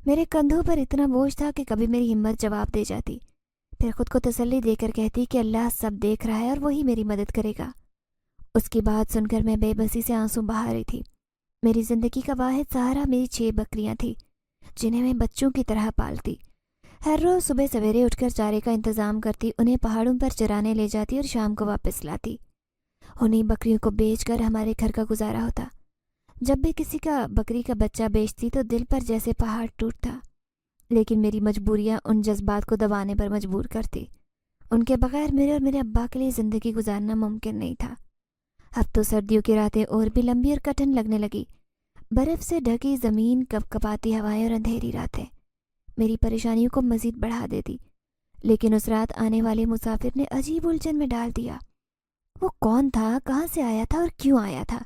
میرے کندھوں پر اتنا بوجھ تھا کہ کبھی میری ہمت جواب دے جاتی، پھر خود کو تسلی دے کر کہتی کہ اللہ سب دیکھ رہا ہے اور وہی میری مدد کرے گا۔ اس کی بات سن کر میں بے بسی سے آنسو بہا رہی تھی۔ میری زندگی کا واحد سہارا میری 6 بکریاں تھیں جنہیں میں بچوں کی طرح پالتی۔ ہر روز صبح سویرے اٹھ کر چارے کا انتظام کرتی، انہیں پہاڑوں پر چرانے لے جاتی اور شام کو واپس لاتی۔ انہیں بکریوں کو بیچ کر ہمارے گھر کا گزارا ہوتا۔ جب بھی کسی کا بکری کا بچہ بیچتی تو دل پر جیسے پہاڑ ٹوٹتا، لیکن میری مجبوریاں ان جذبات کو دبانے پر مجبور کرتی۔ ان کے بغیر میرے اور میرے ابا کے لیے زندگی گزارنا ممکن نہیں تھا۔ اب تو سردیوں کی راتیں اور بھی لمبی اور کٹھن لگنے لگی۔ برف سے ڈھکی زمین، کپ کپاتی ہوائیں اور اندھیری راتیں میری پریشانیوں کو مزید بڑھا دیتی۔ لیکن اس رات آنے والے مسافر نے عجیب الجھن میں ڈال دیا۔ وہ کون تھا، کہاں سے آیا تھا اور کیوں آیا تھا؟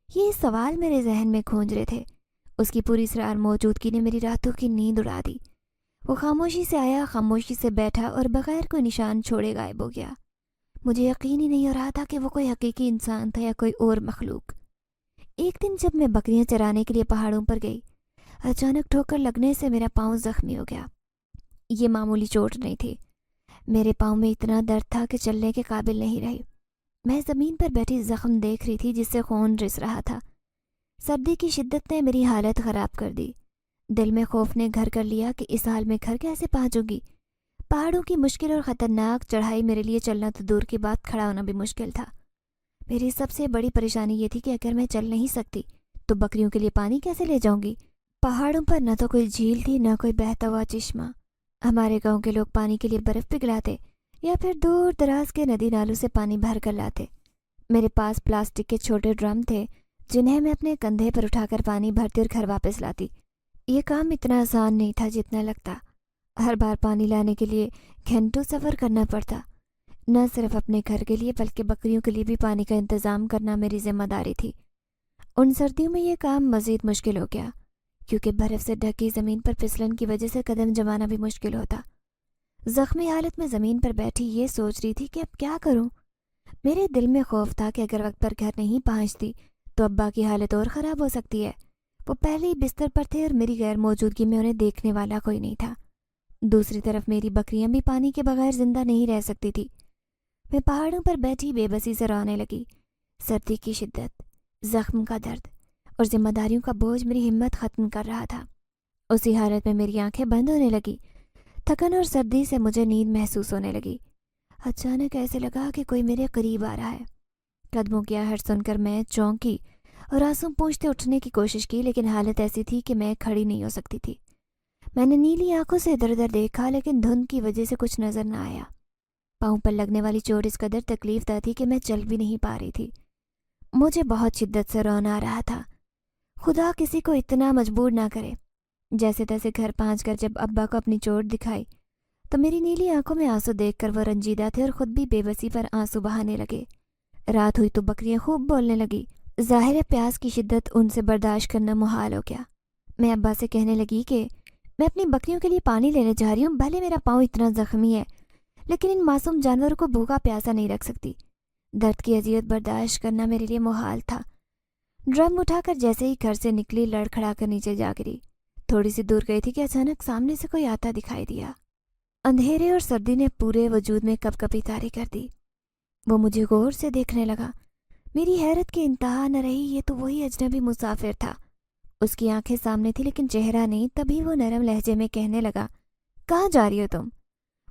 یہ سوال میرے ذہن میں کھونج رہے تھے۔ اس کی پوری اسرار موجودگی نے میری راتوں کی نیند اڑا دی۔ وہ خاموشی سے آیا، خاموشی سے بیٹھا اور بغیر کوئی نشان چھوڑے غائب ہو گیا۔ مجھے یقین ہی نہیں ہو رہا تھا کہ وہ کوئی حقیقی انسان تھا یا کوئی اور مخلوق۔ ایک دن جب میں بکریاں چرانے کے لیے پہاڑوں پر گئی، اچانک ٹھوکر لگنے سے میرا پاؤں زخمی ہو گیا۔ یہ معمولی چوٹ نہیں تھی، میرے پاؤں میں اتنا درد تھا کہ چلنے کے قابل نہیں رہی۔ میں زمین پر بیٹھی زخم دیکھ رہی تھی جس سے خون رس رہا تھا۔ سردی کی شدت نے میری حالت خراب کر دی۔ دل میں خوف نے گھر کر لیا کہ اس حال میں گھر کیسے پہنچوں گی۔ پہاڑوں کی مشکل اور خطرناک چڑھائی میرے لیے چلنا تو دور کی بات، کھڑا ہونا بھی مشکل تھا۔ میری سب سے بڑی پریشانی یہ تھی کہ اگر میں چل نہیں سکتی تو بکریوں کے لیے پانی کیسے لے جاؤں گی؟ پہاڑوں پر نہ تو کوئی جھیل تھی نہ کوئی بہتا ہوا چشمہ۔ ہمارے گاؤں کے لوگ پانی کے لیے برف پگھلاتے یا پھر دور دراز کے ندی نالوں سے پانی بھر کر لاتے۔ میرے پاس پلاسٹک کے چھوٹے ڈرم تھے جنہیں میں اپنے کندھے پر اٹھا کر پانی بھرتی اور گھر واپس لاتی۔ یہ کام اتنا آسان نہیں تھا جتنا لگتا۔ ہر بار پانی لانے کے لیے گھنٹوں سفر کرنا پڑتا۔ نہ صرف اپنے گھر کے لیے بلکہ بکریوں کے لیے بھی پانی کا انتظام کرنا میری ذمہ داری تھی۔ ان سردیوں میں یہ کام مزید مشکل ہو گیا کیونکہ برف سے ڈھکی زمین پر پھسلن کی وجہ سے قدم جمانا بھی مشکل ہوتا۔ زخمی حالت میں زمین پر بیٹھی یہ سوچ رہی تھی کہ اب کیا کروں۔ میرے دل میں خوف تھا کہ اگر وقت پر گھر نہیں پہنچتی تو ابا کی حالت اور خراب ہو سکتی ہے۔ وہ پہلے ہی بستر پر تھے اور میری غیر موجودگی میں انہیں دیکھنے والا کوئی نہیں تھا۔ دوسری طرف میری بکریاں بھی پانی کے بغیر زندہ نہیں رہ سکتی تھی۔ میں پہاڑوں پر بیٹھی بے بسی سے رونے لگی۔ سردی کی شدت، زخم کا درد اور ذمہ داریوں کا بوجھ میری ہمت ختم کر رہا تھا۔ اسی حالت میں میری آنکھیں بند ہونے لگی۔ تھکن اور سردی سے مجھے نیند محسوس ہونے لگی۔ اچانک ایسے لگا کہ کوئی میرے قریب آ رہا ہے۔ قدموں کی آہٹ سن کر میں چونکی اور آنسو پوچھتے اٹھنے کی کوشش کی، لیکن حالت ایسی تھی کہ میں کھڑی نہیں ہو سکتی تھی۔ میں نے نیلی آنکھوں سے ادھر ادھر دیکھا لیکن دھند کی وجہ سے کچھ نظر نہ آیا۔ پاؤں پر لگنے والی چوٹ اس قدر تکلیف دہ تھی کہ میں چل بھی نہیں پا رہی تھی۔ مجھے بہت شدت سے رونا آ رہا تھا۔ خدا کسی کو اتنا مجبور نہ کرے۔ جیسے تیسے گھر پہنچ کر جب ابا کو اپنی چوٹ دکھائی تو میری نیلی آنکھوں میں آنسو دیکھ کر وہ رنجیدہ تھے اور خود بھی بے بسی پر آنسو بہانے لگے۔ رات ہوئی تو بکریاں خوب بولنے لگی۔ ظاہر ہے پیاس کی شدت ان سے برداشت کرنا محال ہو گیا۔ میں ابا سے کہنے لگی کہ میں اپنی بکریوں کے لیے پانی لینے جا رہی ہوں، بھلے میرا پاؤں اتنا زخمی ہے لیکن ان معصوم جانوروں کو بھوکا پیاسا نہیں رکھ سکتی۔ درد کی اذیت برداشت کرنا میرے لیے محال تھا۔ ڈرم اٹھا کر جیسے ہی گھر سے نکلی لڑکھڑا کر نیچے جا گری۔ تھوڑی سی دور گئی تھی کہ اچانک سامنے سے کوئی آتا دکھائی دیا۔ اندھیرے اور سردی نے پورے وجود میں کپ کپی طاری کر دی۔ وہ مجھے غور سے دیکھنے لگا۔ میری حیرت کی انتہا نہ رہی، یہ تو وہی اجنبی مسافر تھا۔ اس کی آنکھیں سامنے تھی لیکن چہرہ نہیں۔ تبھی وہ نرم لہجے میں کہنے لگا، کہاں جا رہی ہو تم؟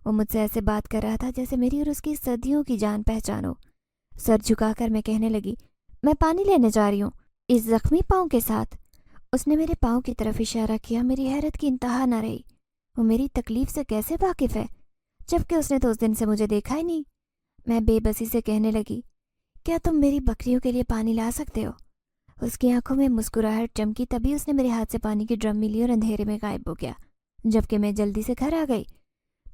وہ مجھ سے ایسے بات کر رہا تھا جیسے میری اور اس کی صدیوں کی جان پہچان ہو۔ سر جھکا کر میں کہنے لگی، میں پانی لینے جا رہی ہوں، اس زخمی پاؤں کے ساتھ۔ اس نے میرے پاؤں کی طرف اشارہ کیا۔ میری حیرت کی انتہا نہ رہی۔ وہ میری تکلیف سے کیسے واقف ہے جبکہ اس نے تو اس دن سے مجھے دیکھا ہی نہیں۔ میں بے بسی سے کہنے لگی، کیا تم میری بکریوں کے لیے پانی لا سکتے ہو؟ اس کی آنکھوں میں مسکراہٹ چمکی۔ تبھی اس نے میرے ہاتھ سے پانی کی ڈرم لی اور اندھیرے میں غائب ہو گیا، جبکہ میں جلدی سے گھر آ گئی۔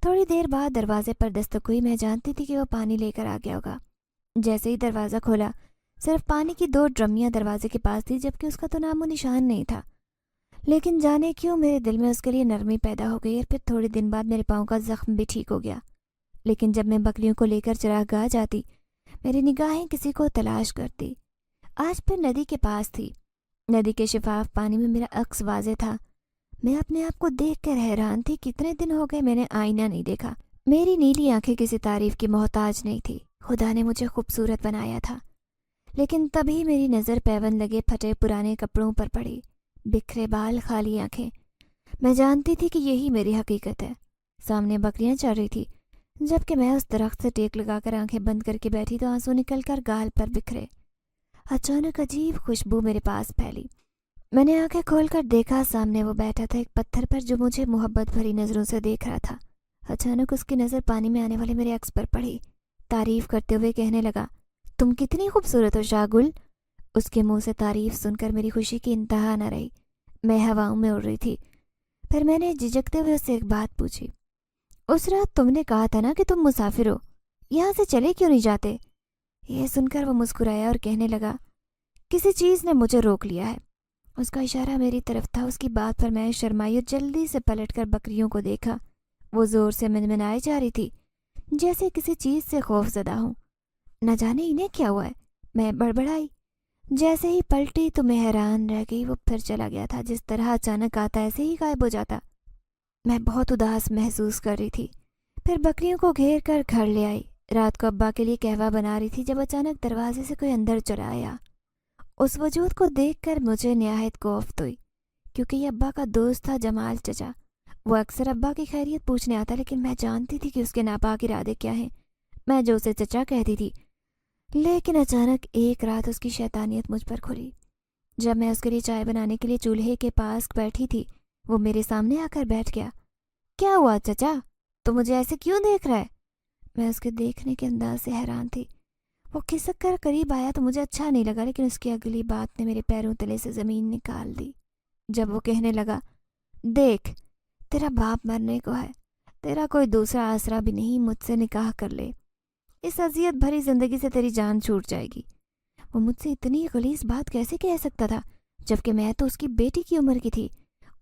تھوڑی دیر بعد دروازے پر دستک ہوئی۔ میں جانتی تھی کہ وہ پانی لے کر آ گیا ہوگا۔ جیسے ہی دروازہ کھولا، صرف پانی کی 2 ڈرمیاں دروازے کے پاس تھی، جبکہ اس کا تو نام و نشان نہیں تھا۔ لیکن جانے کیوں میرے دل میں اس کے لیے نرمی پیدا ہو گئی، اور پھر تھوڑی دن بعد میرے پاؤں کا زخم بھی ٹھیک ہو گیا۔ لیکن جب میں بکریوں کو لے کر چراگاہ جاتی، میری نگاہیں کسی کو تلاش کرتی۔ آج پھر ندی کے پاس تھی۔ ندی کے شفاف پانی میں میرا عکس واضح تھا۔ میں اپنے آپ کو دیکھ کر حیران تھی۔ کتنے دن ہو گئے میں نے آئینہ نہیں دیکھا۔ میری نیلی آنکھیں کسی تعریف کی محتاج نہیں تھی۔ خدا نے مجھے خوبصورت بنایا تھا۔ لیکن تبھی میری نظر پیون لگے پھٹے پرانے کپڑوں پر پڑی۔ بکھرے بال، خالی آنکھیں۔ میں جانتی تھی کہ یہی میری حقیقت ہے۔ سامنے بکریاں چر رہی تھی، جبکہ میں اس درخت سے ٹیک لگا کر آنکھیں بند کر کے بیٹھی تو آنسو نکل کر گال پر بکھرے۔ اچانک عجیب خوشبو میرے پاس پھیلی۔ میں نے آنکھیں کھول کر دیکھا، سامنے وہ بیٹھا تھا ایک پتھر پر جو مجھے محبت بھری نظروں سے دیکھ رہا تھا۔ اچانک اس کی نظر پانی میں آنے والے میرے عکس پر پڑی۔ تعریف کرتے ہوئے کہنے لگا، تم کتنی خوبصورت ہو شاگل۔ اس کے منہ سے تعریف سن کر میری خوشی کی انتہا نہ رہی۔ میں ہواؤں میں اڑ رہی تھی۔ پھر میں نے جھجکتے ہوئے اس سے ایک بات پوچھی، اس رات تم نے کہا تھا نا کہ تم مسافر ہو، یہاں سے چلے کیوں نہیں جاتے؟ یہ سن کر وہ مسکرایا اور کہنے لگا، کسی چیز نے مجھے روک لیا ہے۔ اس کا اشارہ میری طرف تھا۔ اس کی بات پر میں شرمائی اور جلدی سے پلٹ کر بکریوں کو دیکھا۔ وہ زور سے منمنائی جا رہی تھی جیسے کسی چیز سے خوف زدہ ہوں۔ نہ جانے انہیں کیا ہوا ہے، میں بڑبڑائی۔ جیسے ہی پلٹی تو میں حیران رہ گئی۔ وہ پھر چلا گیا تھا، جس طرح اچانک آتا ایسے ہی غائب ہو جاتا۔ میں بہت اداس محسوس کر رہی تھی۔ پھر بکریوں کو گھیر کر گھر لے آئی۔ رات کو ابا کے لیے قہوہ بنا رہی تھی جب اچانک دروازے سے کوئی اندر چلا آیا۔ اس وجود کو دیکھ کر مجھے نہایت کوفت ہوئی، کیونکہ یہ ابا کا دوست تھا، جمال چچا۔ وہ اکثر ابا کی خیریت پوچھنے آتا، لیکن میں جانتی تھی کہ اس کے ناپاک ارادے کیا ہیں۔ میں جو اسے چچا کہتی تھی، لیکن اچانک ایک رات اس کی شیطانیت مجھ پر کھلی۔ جب میں اس کے لیے چائے بنانے کے لیے چولہے کے پاس بیٹھی تھی، وہ میرے سامنے آ کر بیٹھ گیا۔ کیا ہوا چچا، تو مجھے ایسے کیوں دیکھ رہا ہے؟ میں اس کے دیکھنے کے انداز سے حیران تھی۔ وہ کھسک کر قریب آیا تو مجھے اچھا نہیں لگا، لیکن اس کی اگلی بات نے میرے پیروں تلے سے زمین نکال دی۔ جب وہ کہنے لگا، دیکھ تیرا باپ مرنے کو ہے، تیرا کوئی دوسرا آسرا بھی نہیں، مجھ سے نکاح کر لے، اس اذیت بھری زندگی سے تیری جان چھوٹ جائے گی۔ وہ مجھ سے اتنی غلیظ بات کیسے کہہ سکتا تھا، جبکہ میں تو اس کی بیٹی کی عمر کی تھی۔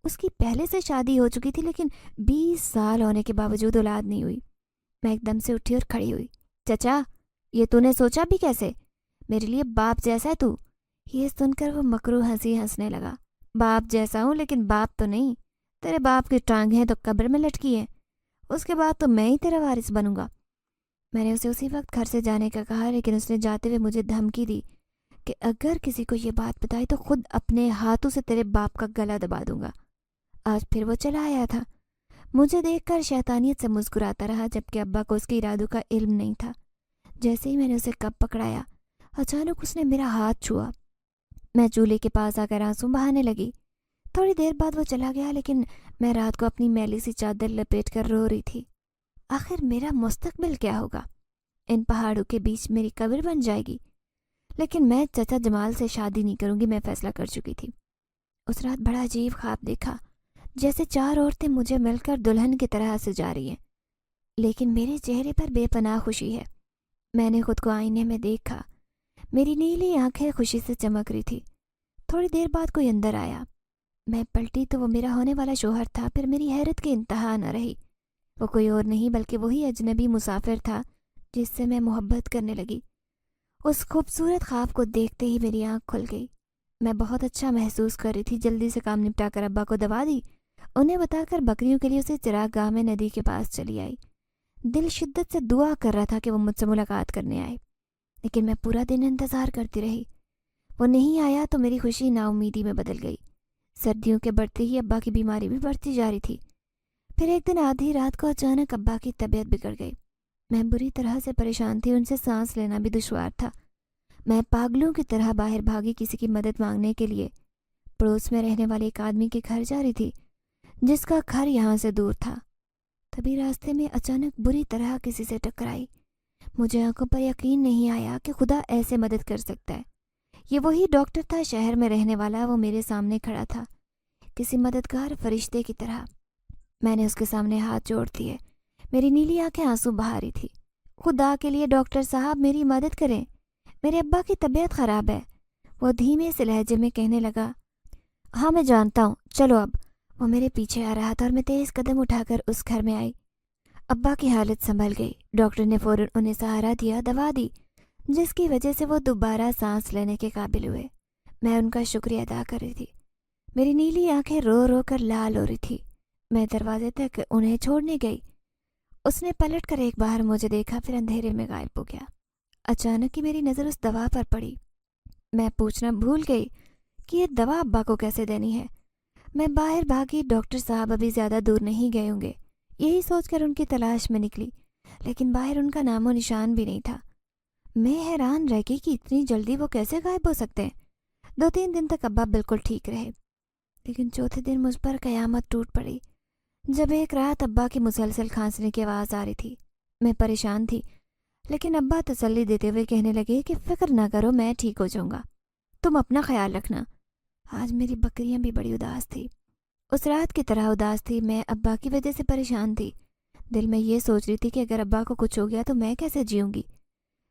اس کی پہلے سے شادی ہو چکی تھی، لیکن 20 سال ہونے کے باوجود اولاد نہیں ہوئی۔ میں ایک دم سے اٹھی اور کھڑی ہوئی۔ چچا، یہ تو نے سوچا بھی کیسے؟ میرے لیے باپ جیسا ہے تو۔ یہ سن کر وہ مکروہ ہنسی ہنسنے لگا۔ باپ جیسا ہوں لیکن باپ تو نہیں، تیرے باپ کی ٹانگیں تو قبر میں لٹکی ہیں، اس کے بعد تو میں ہی تیرا وارث بنوں گا۔ میں نے اسے اسی وقت گھر سے جانے کا کہا، لیکن اس نے جاتے ہوئے مجھے دھمکی دی کہ اگر کسی کو یہ بات بتائی تو خود اپنے ہاتھوں سے تیرے باپ کا گلا دبا دوں گا۔ آج پھر وہ چلا آیا تھا، مجھے دیکھ کر شیطانیت سے مسکراتا رہا، جبکہ ابا کو اس کے ارادوں کا علم نہیں تھا۔ جیسے ہی میں نے اسے کپ پکڑایا، اچانک اس نے میرا ہاتھ چھوا۔ میں چولہے کے پاس آ کر آنسو بہانے لگی۔ تھوڑی دیر بعد وہ چلا گیا، لیکن میں رات کو اپنی میلی سی چادر لپیٹ کر رو رہی تھی۔ آخر میرا مستقبل کیا ہوگا؟ ان پہاڑوں کے بیچ میری قبر بن جائے گی، لیکن میں چچا جمال سے شادی نہیں کروں گی، میں فیصلہ کر چکی تھی۔ اس رات بڑا عجیب خواب دیکھا، جیسے 4 عورتیں مجھے مل کر دلہن کی طرح سجا رہی ہیں، لیکن میرے چہرے پر بے پناہ خوشی ہے۔ میں نے خود کو آئینے میں دیکھا، میری نیلی آنکھیں خوشی سے چمک رہی تھی۔ تھوڑی دیر بعد کوئی اندر آیا۔ میں پلٹی تو وہ میرا ہونے والا شوہر تھا۔ پھر میری حیرت کی انتہا نہ رہی۔ وہ کوئی اور نہیں بلکہ وہی اجنبی مسافر تھا جس سے میں محبت کرنے لگی۔ اس خوبصورت خواب کو دیکھتے ہی میری آنکھ کھل گئی۔ میں بہت اچھا محسوس کر رہی تھی۔ جلدی سے کام نپٹا کر ابا کو دوا دی، انہیں بتا کر بکریوں کے لیے اسے چراغ گاہ میں ندی کے پاس چلی آئی۔ دل شدت سے دعا کر رہا تھا کہ وہ مجھ سے ملاقات کرنے آئے، لیکن میں پورا دن انتظار کرتی رہی۔ وہ نہیں آیا تو میری خوشی نا امیدی میں بدل گئی۔ سردیوں کے بڑھتے ہی ابا کی بیماری بھی بڑھتی جا رہی تھی۔ پھر ایک دن آدھی رات کو اچانک ابا کی طبیعت بگڑ گئی۔ میں بری طرح سے پریشان تھی، ان سے سانس لینا بھی دشوار تھا۔ میں پاگلوں کی طرح باہر بھاگی کسی کی مدد مانگنے کے لیے۔ پڑوس میں رہنے والے ایک آدمی کے گھر جا رہی تھی جس کا گھر یہاں سے دور تھا۔ تبھی راستے میں اچانک بری طرح کسی سے ٹکرائی۔ مجھے آنکھوں پر یقین نہیں آیا کہ خدا ایسے مدد کر سکتا ہے۔ یہ وہی ڈاکٹر تھا، شہر میں رہنے والا۔ وہ میرے سامنے کھڑا تھا کسی مددگار فرشتے کی طرح۔ میں نے اس کے سامنے ہاتھ جوڑ دیے۔ میری نیلی آنکھیں آنسو بہا رہی تھی۔ خدا کے لیے ڈاکٹر صاحب میری مدد کریں، میرے ابا کی طبیعت خراب ہے۔ وہ دھیمے سے لہجے میں کہنے لگا، ہاں میں جانتا ہوں، چلو اب۔ وہ میرے پیچھے آ رہا تھا اور میں تیز قدم اٹھا کر اس گھر میں آئی۔ ابا کی حالت سنبھل گئی۔ ڈاکٹر نے فوراً انہیں سہارا دیا، دوا دی، جس کی وجہ سے وہ دوبارہ سانس لینے کے قابل ہوئے۔ میں ان کا شکریہ ادا کر رہی تھی۔ میری نیلی آنکھیں رو رو کر لال ہو رہی تھی۔ میں دروازے تک انہیں چھوڑنے گئی۔ اس نے پلٹ کر ایک بار مجھے دیکھا، پھر اندھیرے میں غائب ہو گیا۔ اچانک ہی میری نظر اس دوا پر پڑی۔ میں پوچھنا بھول گئی کہ یہ دوا ابا کو کیسے دینی ہے۔ میں باہر بھاگی، ڈاکٹر صاحب ابھی زیادہ دور نہیں گئے ہوں گے، یہی سوچ کر ان کی تلاش میں نکلی، لیکن باہر ان کا نام و نشان بھی نہیں تھا۔ میں حیران رہ گئی کہ اتنی جلدی وہ کیسے غائب ہو سکتے ہیں۔ 2-3 دن تک ابا بالکل ٹھیک رہے، لیکن چوتھے دن مجھ پر قیامت ٹوٹ پڑی جب ایک رات ابا کی مسلسل کھانسنے کی آواز آ رہی تھی۔ میں پریشان تھی، لیکن ابا تسلی دیتے ہوئے کہنے لگے کہ فکر نہ کرو، میں ٹھیک ہو جاؤں گا، تم اپنا خیال رکھنا۔ آج میری بکریاں بھی بڑی اداس تھی، اس رات کی طرح اداس تھی۔ میں ابا کی وجہ سے پریشان تھی۔ دل میں یہ سوچ رہی تھی کہ اگر ابا کو کچھ ہو گیا تو میں کیسے جیوں گی۔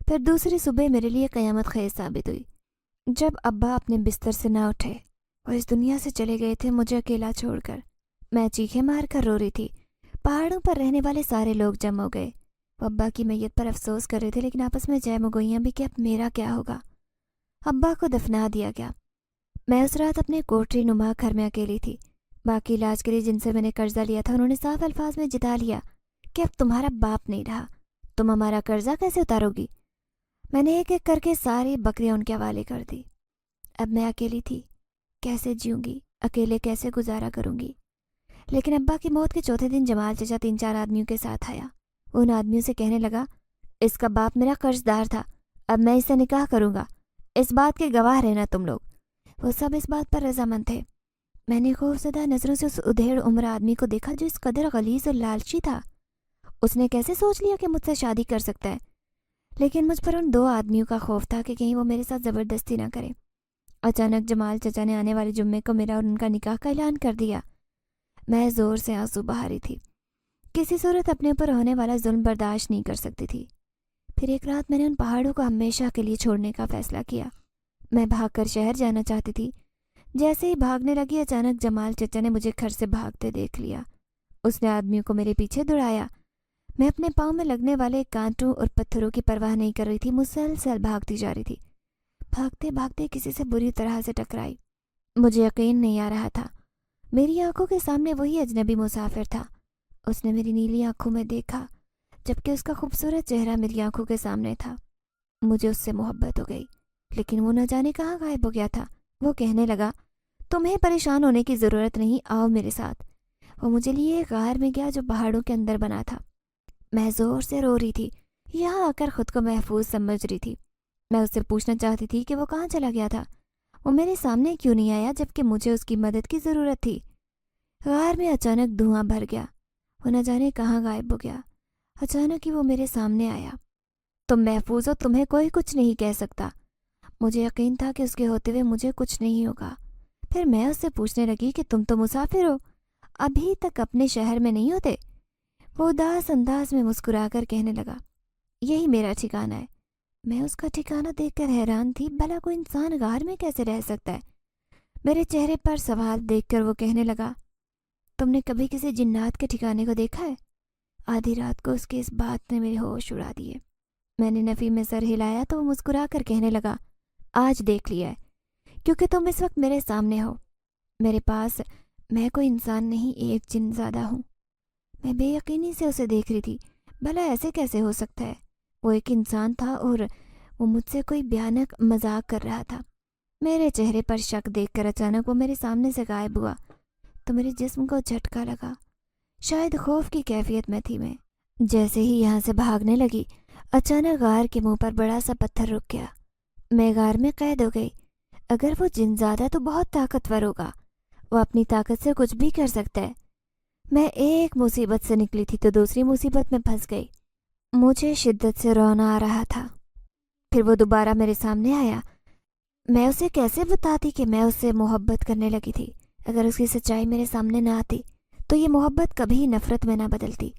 پھر دوسری صبح میرے لیے قیامت خیز ثابت ہوئی جب ابا اپنے بستر سے نہ اٹھے۔ وہ اس دنیا سے چلے گئے تھے مجھے اکیلا چھوڑ کر۔ میں چیخیں مار کر رو رہی تھی۔ پہاڑوں پر رہنے والے سارے لوگ جمع ہو گئے۔ وہ ابا کی میت پر افسوس کر رہے تھے، لیکن آپس میں جے مگوئیاں بھی کہ اب میرا کیا ہوگا۔ ابا کو دفنا دیا گیا۔ میں اس رات اپنے کوٹری نما گھر میں اکیلی تھی۔ باقی علاج کے لیے جن سے میں نے قرضہ لیا تھا، انہوں نے صاف الفاظ میں جتا لیا کہ اب تمہارا باپ نہیں رہا، تم ہمارا قرضہ کیسے اتارو گی۔ میں نے ایک ایک کر کے ساری بکریاں ان کے حوالے کر دی۔ اب میں اکیلی تھی، کیسے جیوں گی، اکیلے کیسے گزارا کروں گی۔ لیکن ابا کی موت کے چوتھے دن جمال چچا 3-4 آدمیوں کے ساتھ آیا۔ ان آدمیوں سے کہنے لگا، اس کا باپ میرا قرض دار تھا، اب میں اس سے نکاح کروں گا، اس بات کے گواہ رہنا تم لوگ۔ وہ سب اس بات پر رضامند تھے۔ میں نے خوفزدہ نظروں سے اس ادھیڑ عمر آدمی کو دیکھا جو اس قدر غلیظ اور لالچی تھا۔ اس نے کیسے سوچ لیا کہ مجھ سے شادی کر سکتا ہے؟ لیکن مجھ پر ان 2 آدمیوں کا خوف تھا کہ کہیں وہ میرے ساتھ زبردستی نہ کرے۔ اچانک جمال چچا نے آنے والے جمعے کو میرا اور ان کا نکاح کا اعلان کر دیا۔ میں زور سے آنسو بہا رہی تھی، کسی صورت اپنے اوپر ہونے والا ظلم برداشت نہیں کر سکتی تھی۔ پھر ایک رات میں نے ان پہاڑوں کو ہمیشہ کے لیے چھوڑنے کا فیصلہ کیا۔ میں بھاگ کر شہر جانا چاہتی تھی۔ جیسے ہی بھاگنے لگی، اچانک جمال چچا نے مجھے گھر سے بھاگتے دیکھ لیا۔ اس نے آدمیوں کو میرے پیچھے دوڑایا۔ میں اپنے پاؤں میں لگنے والے کانٹوں اور پتھروں کی پرواہ نہیں کر رہی تھی، مسلسل بھاگتی جا رہی تھی۔ بھاگتے بھاگتے کسی سے بری طرح سے ٹکرائی۔ مجھے یقین نہیں آ رہا تھا، میری آنکھوں کے سامنے وہی اجنبی مسافر تھا۔ اس نے میری نیلی آنکھوں میں دیکھا، جبکہ اس کا خوبصورت چہرہ میری آنکھوں کے سامنے تھا۔ مجھے اس سے محبت ہو گئی، لیکن وہ نہ جانے کہاں غائب ہو گیا تھا۔ وہ کہنے لگا، تمہیں پریشان ہونے کی ضرورت نہیں، آؤ میرے ساتھ۔ وہ مجھے لیے ایک غار میں گیا جو پہاڑوں کے اندر بنا تھا۔ میں زور سے رو رہی تھی، یہاں آ کر خود کو محفوظ سمجھ رہی تھی۔ میں اس سے پوچھنا چاہتی تھی کہ وہ کہاں چلا گیا تھا، وہ میرے سامنے کیوں نہیں آیا جبکہ مجھے اس کی مدد کی ضرورت تھی۔ غار میں اچانک دھواں بھر گیا، وہ نہ جانے کہاں غائب ہو گیا۔ اچانک ہی وہ میرے سامنے آیا۔ تم محفوظ ہو، تمہیں کوئی کچھ نہیں کہہ سکتا۔ مجھے یقین تھا کہ اس کے ہوتے ہوئے مجھے کچھ نہیں ہوگا۔ پھر میں اس سے پوچھنے لگی کہ تم تو مسافر ہو، ابھی تک اپنے شہر میں نہیں ہوتے؟ وہ اداس انداز میں مسکرا کر کہنے لگا، یہی میرا ٹھکانہ ہے۔ میں اس کا ٹھکانہ دیکھ کر حیران تھی، بھلا کوئی انسان غار میں کیسے رہ سکتا ہے؟ میرے چہرے پر سوال دیکھ کر وہ کہنے لگا، تم نے کبھی کسی جنات کے ٹھکانے کو دیکھا ہے؟ آدھی رات کو اس کی اس بات نے میرے ہوش اڑا دیے۔ میں نے نفی میں سر ہلایا تو وہ مسکرا کر کہنے لگا، آج دیکھ لیا ہے، کیونکہ تم اس وقت میرے سامنے ہو۔ میرے پاس میں کوئی انسان نہیں، ایک جن زادہ ہوں۔ میں بے یقینی سے اسے دیکھ رہی تھی، بھلا ایسے کیسے ہو سکتا ہے؟ وہ ایک انسان تھا اور وہ مجھ سے کوئی بھیانک مذاق کر رہا تھا۔ میرے چہرے پر شک دیکھ کر اچانک وہ میرے سامنے سے غائب ہوا تو میرے جسم کو جھٹکا لگا۔ شاید خوف کی کیفیت میں تھی میں۔ جیسے ہی یہاں سے بھاگنے لگی، اچانک غار کے منہ پر بڑا سا پتھر رک گیا۔ میں غار میں قید ہو گئی۔ اگر وہ جن زادہ تو بہت طاقتور ہوگا، وہ اپنی طاقت سے کچھ بھی کر سکتا ہے۔ میں ایک مصیبت سے نکلی تھی تو دوسری مصیبت میں پھنس گئی۔ مجھے شدت سے رونا آ رہا تھا۔ پھر وہ دوبارہ میرے سامنے آیا۔ میں اسے کیسے بتاتی کہ میں اس سے محبت کرنے لگی تھی؟ اگر اس کی سچائی میرے سامنے نہ آتی تو یہ محبت کبھی نفرت میں نہ بدلتی۔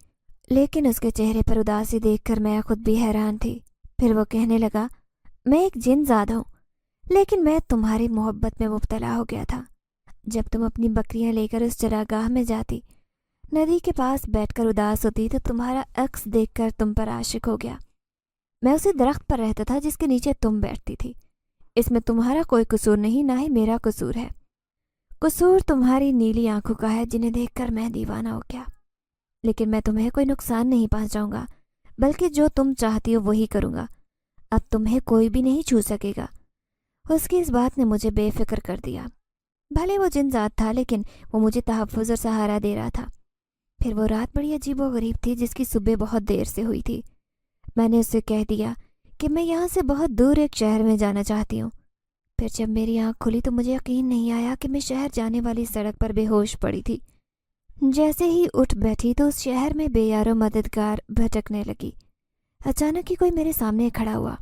لیکن اس کے چہرے پر اداسی دیکھ کر میں خود بھی حیران تھی۔ پھر وہ کہنے لگا، میں ایک جن زاد ہوں، لیکن میں تمہاری محبت میں مبتلا ہو گیا تھا۔ جب تم اپنی بکریاں لے کر اس چراگاہ میں جاتی، ندی کے پاس بیٹھ کر اداس ہوتی تو تمہارا عکس دیکھ کر تم پر عاشق ہو گیا۔ میں اسی درخت پر رہتا تھا جس کے نیچے تم بیٹھتی تھی۔ اس میں تمہارا کوئی قصور نہیں، نہ ہی میرا قصور ہے۔ قصور تمہاری نیلی آنکھوں کا ہے جنہیں دیکھ کر میں دیوانہ ہو گیا۔ لیکن میں تمہیں کوئی نقصان نہیں پہنچاؤں گا، بلکہ جو تم چاہتی ہو وہی کروں گا۔ اب تمہیں کوئی بھی نہیں چھو سکے گا۔ اس کی اس بات نے مجھے بے فکر کر دیا۔ بھلے وہ جن ذات تھا، لیکن وہ مجھے تحفظ اور سہارا دے رہا تھا۔ پھر وہ رات بڑی عجیب و غریب تھی جس کی صبح بہت دیر سے ہوئی تھی۔ میں نے اس سے کہہ دیا کہ میں یہاں سے بہت دور ایک شہر میں جانا چاہتی ہوں۔ پھر جب میری آنکھ کھلی تو مجھے یقین نہیں آیا کہ میں شہر جانے والی سڑک پر بے ہوش پڑی تھی۔ جیسے ہی اٹھ بیٹھی تو اس شہر میں بے یار و مددگار بھٹکنے لگی۔ اچانک ہی کوئی میرے سامنے کھڑا ہوا۔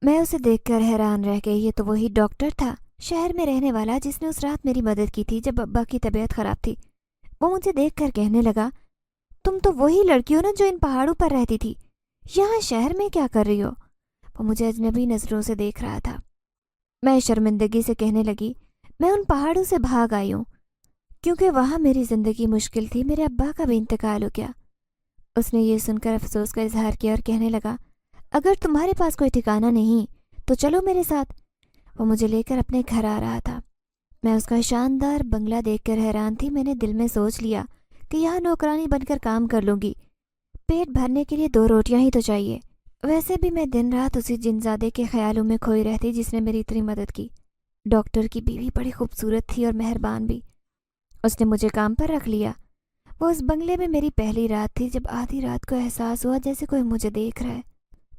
میں اسے دیکھ کر حیران رہ گئی۔ یہ تو وہی ڈاکٹر تھا، شہر میں رہنے والا، جس نے اس رات میری مدد کی تھی جب ابا کی طبیعت خراب تھی۔ وہ مجھے دیکھ کر کہنے لگا، تم تو وہی لڑکی ہو نا جو ان پہاڑوں پر رہتی تھی، یہاں شہر میں کیا کر رہی ہو؟ وہ مجھے اجنبی نظروں سے دیکھ رہا تھا۔ میں شرمندگی سے کہنے لگی، میں ان پہاڑوں سے بھاگ آئی ہوں کیونکہ وہاں میری زندگی مشکل تھی، میرے ابا کا بھی انتقال ہو گیا۔ اس نے یہ سن کر افسوس کا اظہار کیا اور کہنے لگا، اگر تمہارے پاس کوئی ٹھکانہ نہیں تو چلو میرے ساتھ۔ وہ مجھے لے کر اپنے گھر آ رہا تھا۔ میں اس کا شاندار بنگلہ دیکھ کر حیران تھی۔ میں نے دل میں سوچ لیا کہ یہاں نوکرانی بن کر کام کر لوں گی، پیٹ بھرنے کے لیے 2 روٹیاں ہی تو چاہیے۔ ویسے بھی میں دن رات اسی جنزادے کے خیالوں میں کھوئی رہتی جس نے میری اتنی مدد کی۔ ڈاکٹر کی بیوی بڑی خوبصورت تھی اور مہربان بھی۔ اس نے مجھے کام پر رکھ لیا۔ وہ اس بنگلے میں میری پہلی رات تھی جب آدھی رات کو احساس ہوا جیسے کوئی مجھے دیکھ رہا ہے۔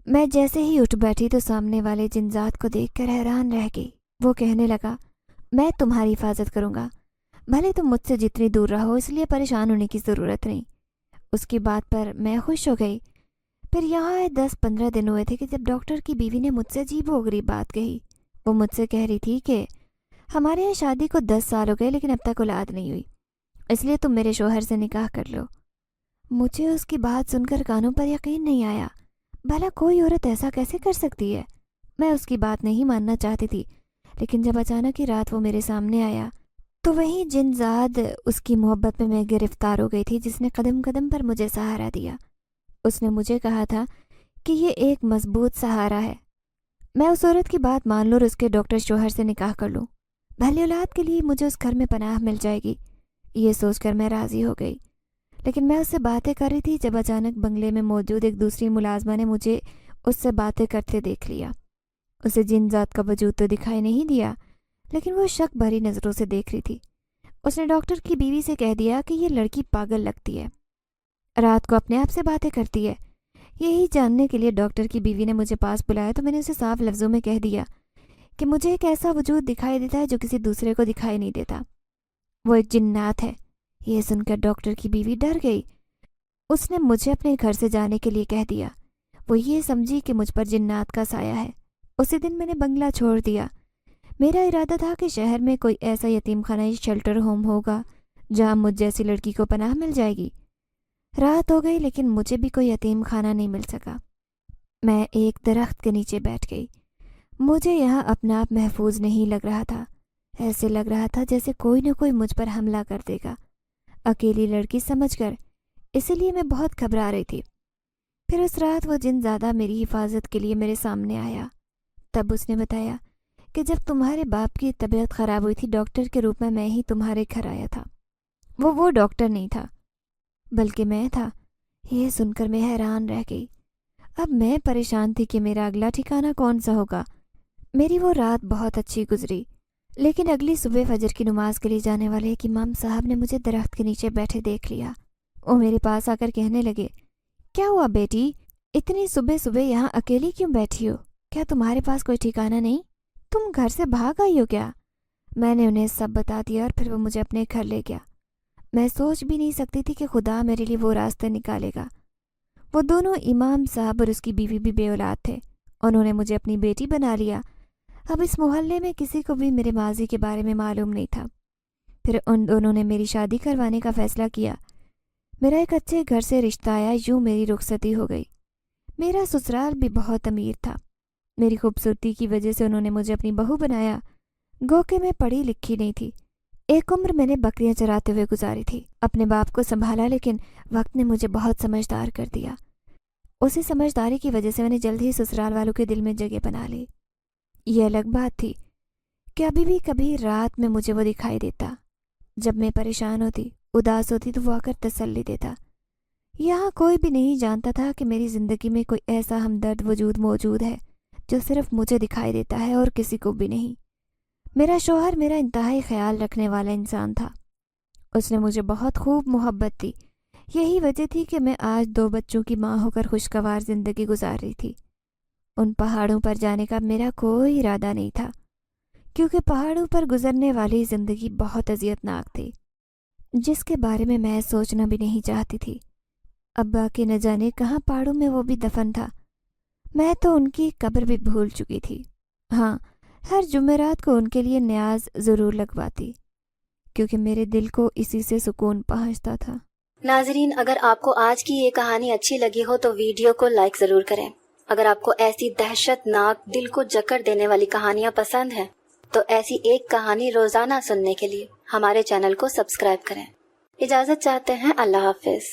میں جیسے ہی اٹھ بیٹھی تو سامنے والے جنزاد کو دیکھ کر حیران رہ گئی۔ وہ کہنے لگا، میں تمہاری حفاظت کروں گا، بھلے تم مجھ سے جتنی دور رہو، اس لیے پریشان ہونے کی ضرورت نہیں۔ اس کی بات پر میں خوش ہو گئی۔ پھر یہاں 10-15 دن ہوئے تھے کہ جب ڈاکٹر کی بیوی نے مجھ سے عجیب و غریب بات کہی۔ وہ مجھ سے کہہ رہی تھی کہ ہمارے یہاں شادی کو 10 سال ہو گئے لیکن اب تک اولاد نہیں ہوئی، اس لیے تم میرے شوہر سے نکاح کر لو۔ مجھے اس کی بات سن کر کانوں پر یقین نہیں آیا۔ بھلا کوئی عورت ایسا کیسے کر سکتی ہے؟ میں اس کی بات نہیں ماننا چاہتی تھی، لیکن جب اچانک ہی رات وہ میرے سامنے آیا تو وہی جنزاد اس کی محبت میں گرفتار ہو گئی تھی جس نے قدم قدم پر مجھے سہارا دیا۔ اس نے مجھے کہا تھا کہ یہ ایک مضبوط سہارا ہے۔ میں اس عورت کی بات مان لوں اور اس کے ڈاکٹر شوہر سے نکاح کر لوں، بھلی اولاد کے لیے مجھے اس گھر میں پناہ مل جائے گی۔ یہ سوچ کر میں راضی ہو گئی، لیکن میں اس سے باتیں کر رہی تھی جب اچانک بنگلے میں موجود ایک دوسری ملازمہ نے مجھے اس سے باتیں کرتے دیکھ لیا۔ اسے جن ذات کا وجود تو دکھائی نہیں دیا، لیکن وہ شک بھری نظروں سے دیکھ رہی تھی۔ اس نے ڈاکٹر کی بیوی سے کہہ دیا کہ یہ لڑکی پاگل لگتی ہے، رات کو اپنے آپ سے باتیں کرتی ہے۔ یہی جاننے کے لیے ڈاکٹر کی بیوی نے مجھے پاس بلایا تو میں نے اسے صاف لفظوں میں کہہ دیا کہ مجھے ایک ایسا وجود دکھائی دیتا ہے جو کسی دوسرے کو دکھائی نہیں دیتا، وہ ایک جنات ہے۔ یہ سن کر ڈاکٹر کی بیوی ڈر گئی۔ اس نے مجھے اپنے گھر سے جانے کے لیے کہہ دیا۔ وہ یہ سمجھی کہ مجھ پر جنات کا سایہ ہے۔ اسی دن میں نے بنگلہ چھوڑ دیا۔ میرا ارادہ تھا کہ شہر میں کوئی ایسا یتیم خانہ یا شیلٹر ہوم ہوگا جہاں مجھ جیسی لڑکی کو پناہ مل جائے گی۔ رات ہو گئی لیکن مجھے بھی کوئی یتیم خانہ نہیں مل سکا۔ میں ایک درخت کے نیچے بیٹھ گئی۔ مجھے یہاں اپنا آپ محفوظ نہیں لگ رہا تھا۔ ایسے لگ رہا تھا جیسے کوئی نہ کوئی مجھ پر حملہ کر دے گا، اکیلی لڑکی سمجھ کر، اسی لیے میں بہت گھبرا رہی تھی۔ پھر اس رات وہ جن زیادہ میری حفاظت کے لیے میرے سامنے آیا۔ تب اس نے بتایا کہ جب تمہارے باپ کی طبیعت خراب ہوئی تھی، ڈاکٹر کے روپ میں ہی تمہارے گھر آیا تھا۔ وہ ڈاکٹر نہیں تھا، بلکہ میں تھا۔ یہ سن کر میں حیران رہ گئی۔ اب میں پریشان تھی کہ میرا اگلا ٹھکانہ کون سا ہوگا۔ میری وہ رات بہت اچھی گزری، لیکن اگلی صبح فجر کی نماز کے لیے جانے والے ایک امام صاحب نے مجھے درخت کے نیچے بیٹھے دیکھ لیا۔ وہ میرے پاس آ کر کہنے لگے، کیا ہوا بیٹی، اتنی صبح صبح یہاں اکیلی کیوں بیٹھی ہو؟ کیا تمہارے پاس کوئی ٹھکانہ نہیں؟ تم گھر سے بھاگ آئی ہو کیا؟ میں نے انہیں سب بتا دیا اور پھر وہ مجھے اپنے گھر لے گیا۔ میں سوچ بھی نہیں سکتی تھی کہ خدا میرے لیے وہ راستہ نکالے گا۔ وہ دونوں امام صاحب اور اس کی بیوی بھی بے اولاد تھے۔ انہوں نے مجھے اپنی بیٹی بنا لیا۔ اب اس محلے میں کسی کو بھی میرے ماضی کے بارے میں معلوم نہیں تھا۔ پھر ان دونوں نے میری شادی کروانے کا فیصلہ کیا۔ میرا ایک اچھے گھر سے رشتہ آیا، یوں میری رخصتی ہو گئی۔ میرا سسرال بھی بہت امیر تھا۔ میری خوبصورتی کی وجہ سے انہوں نے مجھے اپنی بہو بنایا۔ گو کہ میں پڑھی لکھی نہیں تھی۔ ایک عمر میں نے بکریاں چراتے ہوئے گزاری تھی، اپنے باپ کو سنبھالا، لیکن وقت نے مجھے بہت سمجھدار کر دیا۔ اسی سمجھداری کی وجہ سے میں نے جلد ہی سسرال والوں کے دل میں جگہ بنا لی۔ یہ الگ بات تھی کہ ابھی بھی کبھی رات میں مجھے وہ دکھائی دیتا۔ جب میں پریشان ہوتی، اداس ہوتی تو وہ آ کر تسلی دیتا۔ یہاں کوئی بھی نہیں جانتا تھا کہ میری زندگی میں کوئی ایسا ہمدرد وجود موجود ہے جو صرف مجھے دکھائی دیتا ہے اور کسی کو بھی نہیں۔ میرا شوہر میرا انتہائی خیال رکھنے والا انسان تھا۔ اس نے مجھے بہت خوب محبت دی۔ یہی وجہ تھی کہ میں آج 2 بچوں کی ماں ہو کر خوشگوار زندگی گزار رہی تھی۔ ان پہاڑوں پر جانے کا میرا کوئی ارادہ نہیں تھا، کیونکہ پہاڑوں پر گزرنے والی زندگی بہت اذیت ناک تھی، جس کے بارے میں سوچنا بھی نہیں چاہتی تھی۔ ابا کے نہ جانے کہاں پہاڑوں میں وہ بھی دفن تھا۔ میں تو ان کی قبر بھی بھول چکی تھی۔ ہاں، ہر جمعرات کو ان کے لیے نیاز ضرور لگواتی، کیونکہ میرے دل کو اسی سے سکون پہنچتا تھا۔ ناظرین، اگر آپ کو آج کی یہ کہانی اچھی لگی ہو تو ویڈیو کو لائک ضرور کریں۔ اگر آپ کو ایسی دہشت ناک، دل کو جکڑ دینے والی کہانیاں پسند ہیں تو ایسی ایک کہانی روزانہ سننے کے لیے ہمارے چینل کو سبسکرائب کریں۔ اجازت چاہتے ہیں، اللہ حافظ۔